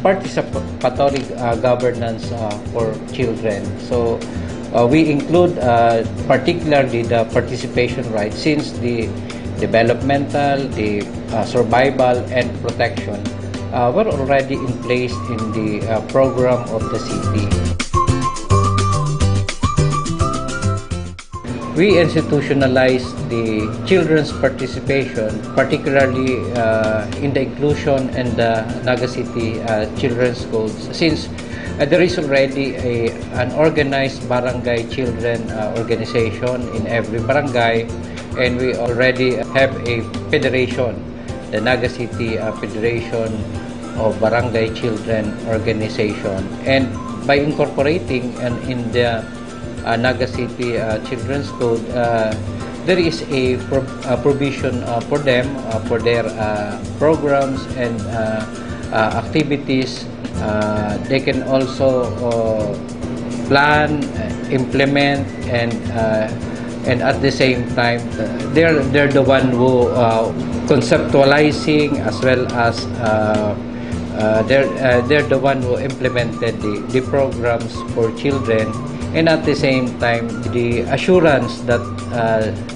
[SPEAKER 10] participatory governance for children. So we include particularly the participation right, since the developmental, the survival, and protection were already in place in the program of the city. We institutionalized the children's participation, particularly in the inclusion and the Naga City Children's Schools, since there is already an organized barangay children organization in every barangay, and we already have a federation, the Naga City Federation of Barangay Children Organization. And by incorporating in the Naga City Children's Code, there is a provision for them, for their programs and activities. They can also plan, implement, and at the same time, they're the one who conceptualizing, as well as they're the one who implemented the programs for children, and at the same time the assurance that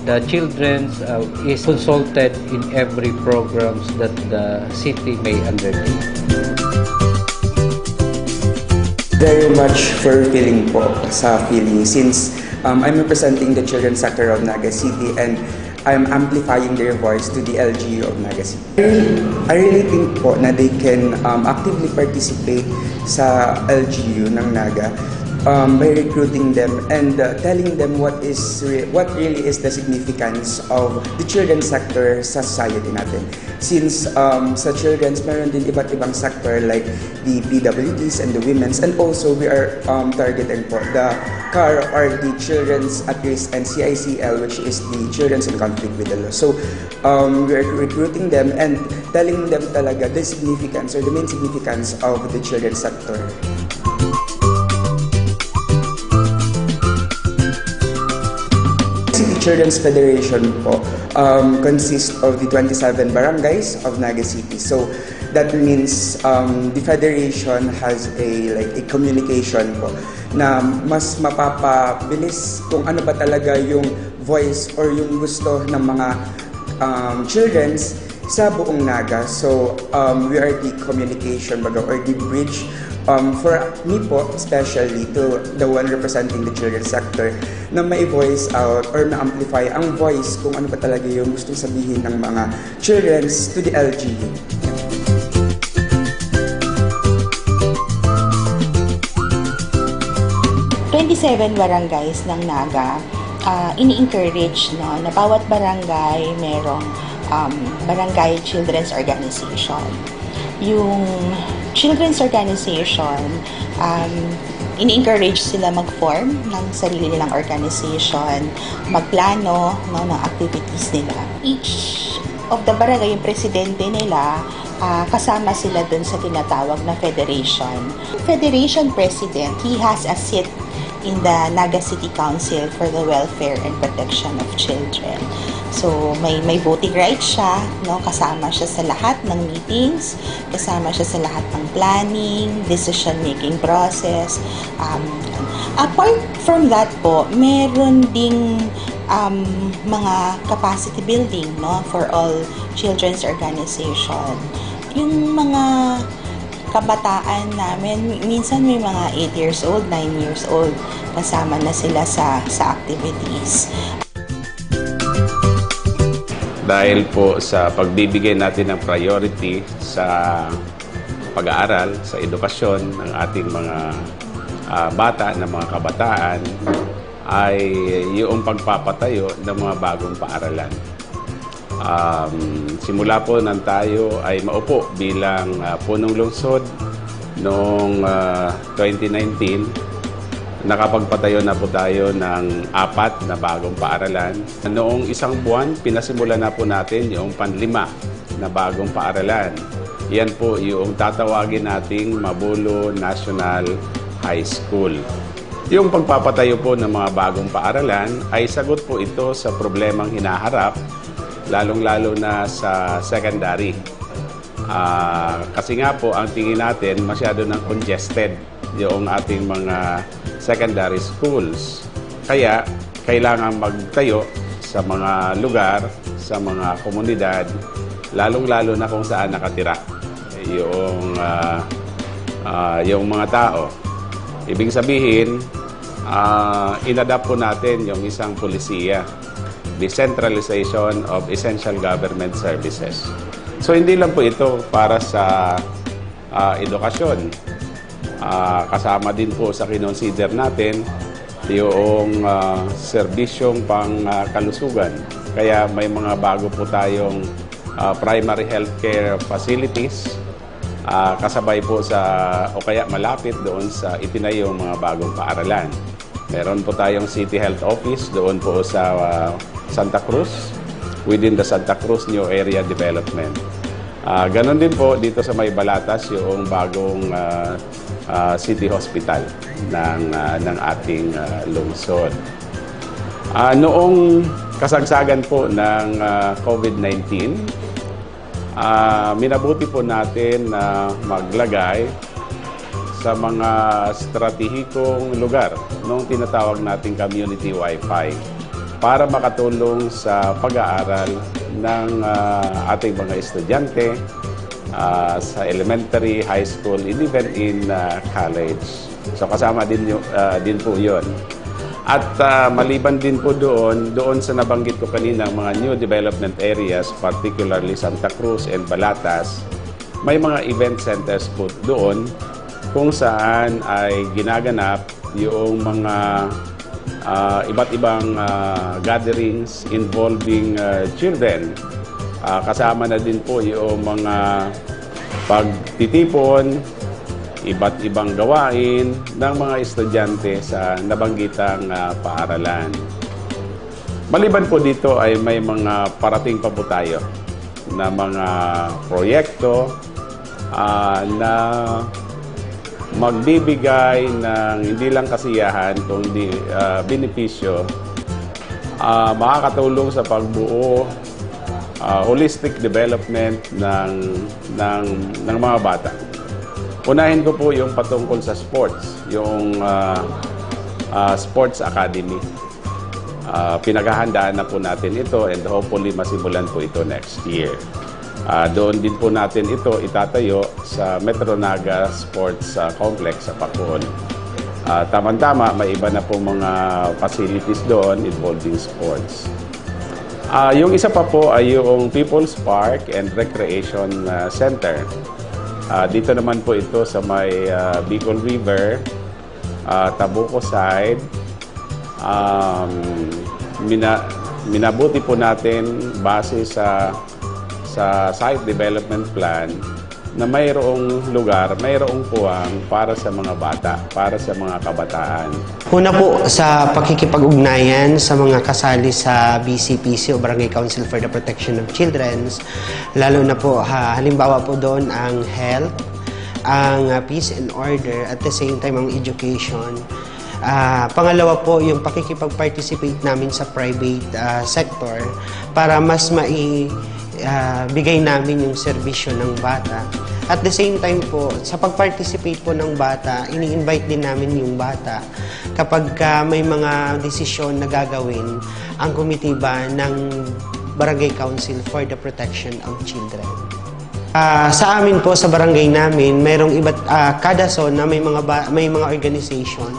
[SPEAKER 10] the children is consulted in every programs that the city may undertake.
[SPEAKER 11] Very much fulfilling po sa feeling, since I'm representing the children's sector of Naga City and I'm amplifying their voice to the LGU of Naga City. I really think po na they can actively participate sa LGU ng Naga by recruiting them and telling them what really is the significance of the children's sector sa society natin. Since sa children's, meron din iba't ibang sector like the PWDs and the women's, and also we are targeting po the CAR or the Children's at Risk, and CICL, which is the Children's in Conflict with the Law. So we are recruiting them and telling them talaga the significance or the main significance of the children's sector. Children's Federation po consists of the 27 barangays of Naga City. So that means the federation has a communication po na mas mapapabilis kung ano ba talaga yung voice or yung gusto ng mga children's sa buong Naga. So we are the communication baga, or the bridge for me po, especially to the one representing the children's sector, na may voice out or ma-amplify ang voice kung ano pa talaga yung gustong sabihin ng mga children's to the LGU.
[SPEAKER 23] Barangays ng Naga, ini-encourage na bawat barangay merong barangay children's organization. Yung children's organization, ini-encourage sila mag-form ng sarili nilang organization, magplano ng activities nila. Each of the barangay, yung presidente nila, kasama sila dun sa tinatawag na federation. Federation president, he has a seat in the Naga City Council for the Welfare and Protection of Children. So may voting rights siya, no? Kasama siya sa lahat ng meetings, kasama siya sa lahat ng planning, decision-making process. Apart from that po, meron ding mga capacity building, no, for all children's organization. Yung mga kabataan namin, minsan may mga 8 years old, 9 years old, kasama na sila sa activities.
[SPEAKER 12] Dahil po sa pagbibigay natin ng priority sa pag-aaral, sa edukasyon ng ating mga bata, ng mga kabataan, ay yung pagpapatayo ng mga bagong paaralan. Simula po nang tayo ay maupo bilang punong lungsod noong 2019, nakapagpatayo na po tayo ng 4 na bagong paaralan. Noong isang buwan, pinasimulan na po natin yung _5 na bagong paaralan. Yan po yung tatawagin nating Mabulo National High School. Yung pagpapatayo po ng mga bagong paaralan ay sagot po ito sa problemang hinaharap, lalong-lalo na sa secondary. Kasi nga po, ang tingin natin masyado ng congested yung ating mga secondary schools. Kaya, kailangan magtayo sa mga lugar, sa mga komunidad, lalong-lalo na kung saan nakatira yung mga tao. Ibig sabihin, inadapt po natin yung isang polisiya, decentralization of essential government services. So, hindi lang po ito para sa edukasyon. Kasama din po sa kinonsider natin yung serbisyong pang-kalusugan. Kaya may mga bago po tayong primary healthcare facilities kasabay po o kaya malapit doon sa itinayong mga bagong paaralan. Meron po tayong City Health Office doon po sa Santa Cruz, within the Santa Cruz New Area Development. Ganon din po dito sa May Balatas yung bagong City Hospital ng ating lungsod. Noong kasagsagan po ng COVID-19, minabuti po natin na maglagay sa mga stratehikong lugar nung tinatawag nating community Wi-Fi para makatulong sa pag-aaral ng ating mga estudyante sa elementary, high school, and even in college. So kasama din po yun. At maliban din po doon sa nabanggit ko kanina mga new development areas, particularly Santa Cruz and Balatas, may mga event centers po doon kung saan ay ginaganap yung mga iba't ibang gatherings involving children. Kasama na din po yung mga pagtitipon, iba't ibang gawain ng mga estudyante sa nabanggitang paaralan. Maliban po dito ay may mga parating pa po tayo na mga proyekto na magbibigay ng hindi lang kasiyahan kundi benepisyo, makakatulong sa pagbuo holistic development ng mga bata. Unahin ko po yung patungkol sa sports, yung Sports Academy. Pinaghahandaan na po natin ito and hopefully masimulan po ito next year. Doon din po natin ito itatayo sa Metro Naga Sports Complex sa Pacoon. Tama-tama, may iba na po mga facilities doon involving sports. Yung isa pa po ay yung People's Park and Recreation Center. Dito naman po ito sa may Bicol River, Tabuco side. Minabuti po natin base sa site development plan na mayroong lugar, mayroong puwang para sa mga bata, para sa mga kabataan.
[SPEAKER 5] Una po sa pakikipag-ugnayan sa mga kasali sa BCPC o Barangay Council for the Protection of Children, lalo na po halimbawa po doon ang health, ang peace and order, at the same time ang education. Pangalawa po yung pakikipag-participate namin sa private sector para mas bigay namin yung serbisyo ng bata. At the same time po, sa pag-participate po ng bata, ini-invite din namin yung bata kapag may mga desisyon na gagawin ang komitiba ng Barangay Council for the Protection of Children. Sa amin po, sa barangay namin, mayroong kada zone na may mga organization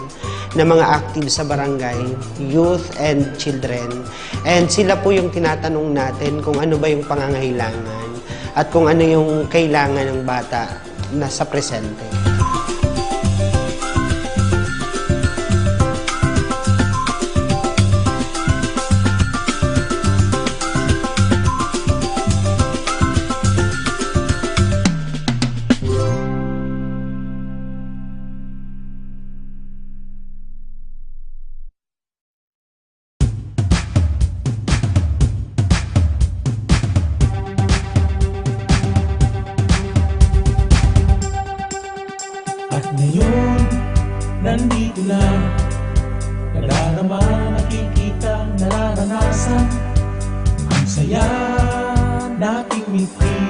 [SPEAKER 5] na mga active sa barangay, youth and children. And sila po yung tinatanong natin kung ano ba yung pangangailangan at kung ano yung kailangan ng bata na sa presente.
[SPEAKER 16] nadarama, nakikita, nararanasan. Ang saya nating ngiti,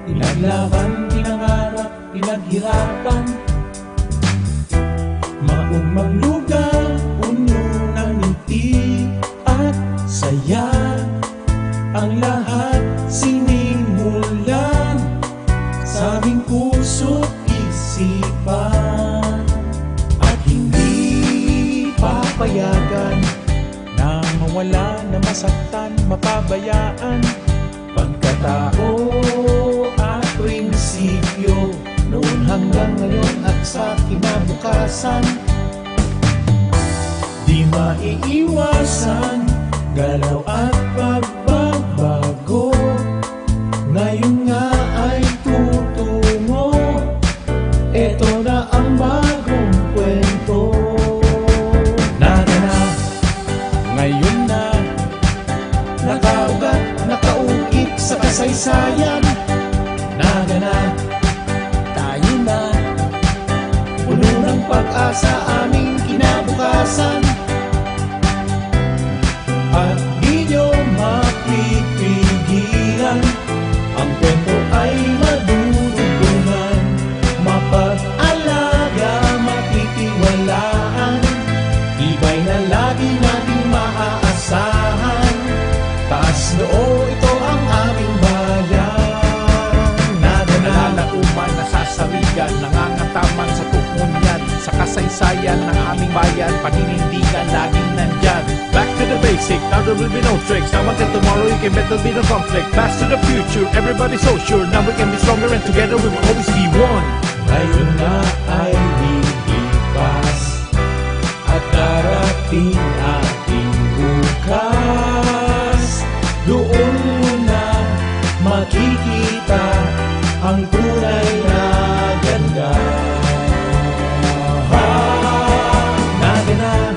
[SPEAKER 16] pinaglaban, pinangarap, pinaghirapan. Maumang lugar, puno ng ngiti at saya. Ang lahat sinimulan sa aming puso't isipan. At hindi papayagan na mawala, na masaktan, mapabayaan. Pagkatao at prinsipyo, noon hanggang ngayon at sa kinabukasan. Di maiiwasan, galaw at pagbabago. Ngayon nga ay tutungo, eto na ang bagong kwento. Nana, ngayon na, nakaugat, nakaukit sa kasaysayan. Nagana, tayo na, puno ng pag-asa aming kinabukasan. At di nyo mapipigilan, ang kwento ay madudugtungan, mapag-alaga, matitiwalaan. Iba'y na lagi nating maaasahan, taas noo, ito ang aming bayan.
[SPEAKER 17] Nalauman, nasasarigan, nangangataman sa tukunyan, sa kasaysayan ng aming bayan, paninindigan laging nandyan. Back to the basic, now there will be no tricks. Now until tomorrow you can bet there'll be no conflict. Fast to the future, everybody's so sure. Now we can be stronger and together we will always be one.
[SPEAKER 16] Ngayon na ay lilipas at darating ating bukas. Doon mo na makikita ang tunay na ganda. Nagana,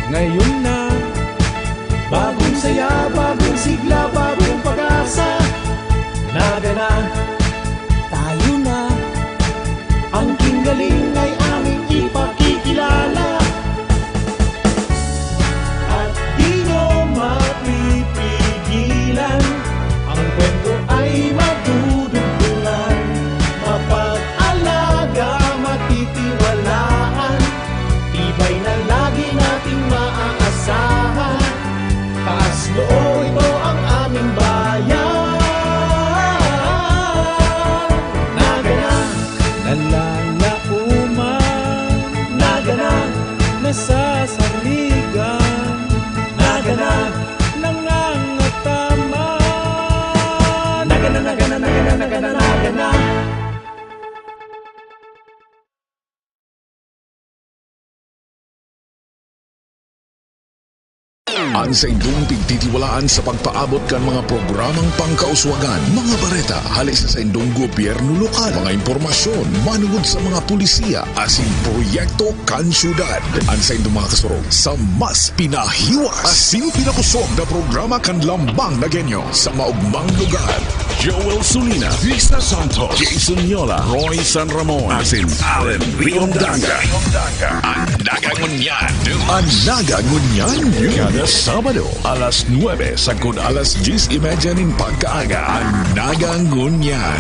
[SPEAKER 16] ngayon na, bagong saya, bagong sigla, bagong pag-asa. Nagana, tayo na, ang kinggaling ay aming ipakikilala. At di nyo mapipigilan, ang kwento ay madudugtungan, mapag-alaga, matitiwalaan. Iba'y na lagi nating maaasahan, taas noo, ito ang aming bayan. Nagana, nalalauman, nagana, nasasaligan, nagana, nangangataman. Nagana, nagana, nagana, nagana, nagana.
[SPEAKER 1] Ang sa indong pigtitiwalaan sa pagpaabot kan mga programang pangkauswagan, mga bareta, halis sa indong gobyerno lokal, mga impormasyon, manugod sa mga pulisiya, asin proyekto kan syudad. Ang sa indong mga kasurog sa mas pinahiwas, asin pinakusog na programa kan lambang na genyo sa maugmang lugar. Joel Sulina, Lisa Santos, Jason Yola, Roy San Ramon, asin Allen Riondanga. Ang nagangunyan, kada Sabado, alas 9 sagod alas 10:30 ning pagkaaga. Ang nagangunyan.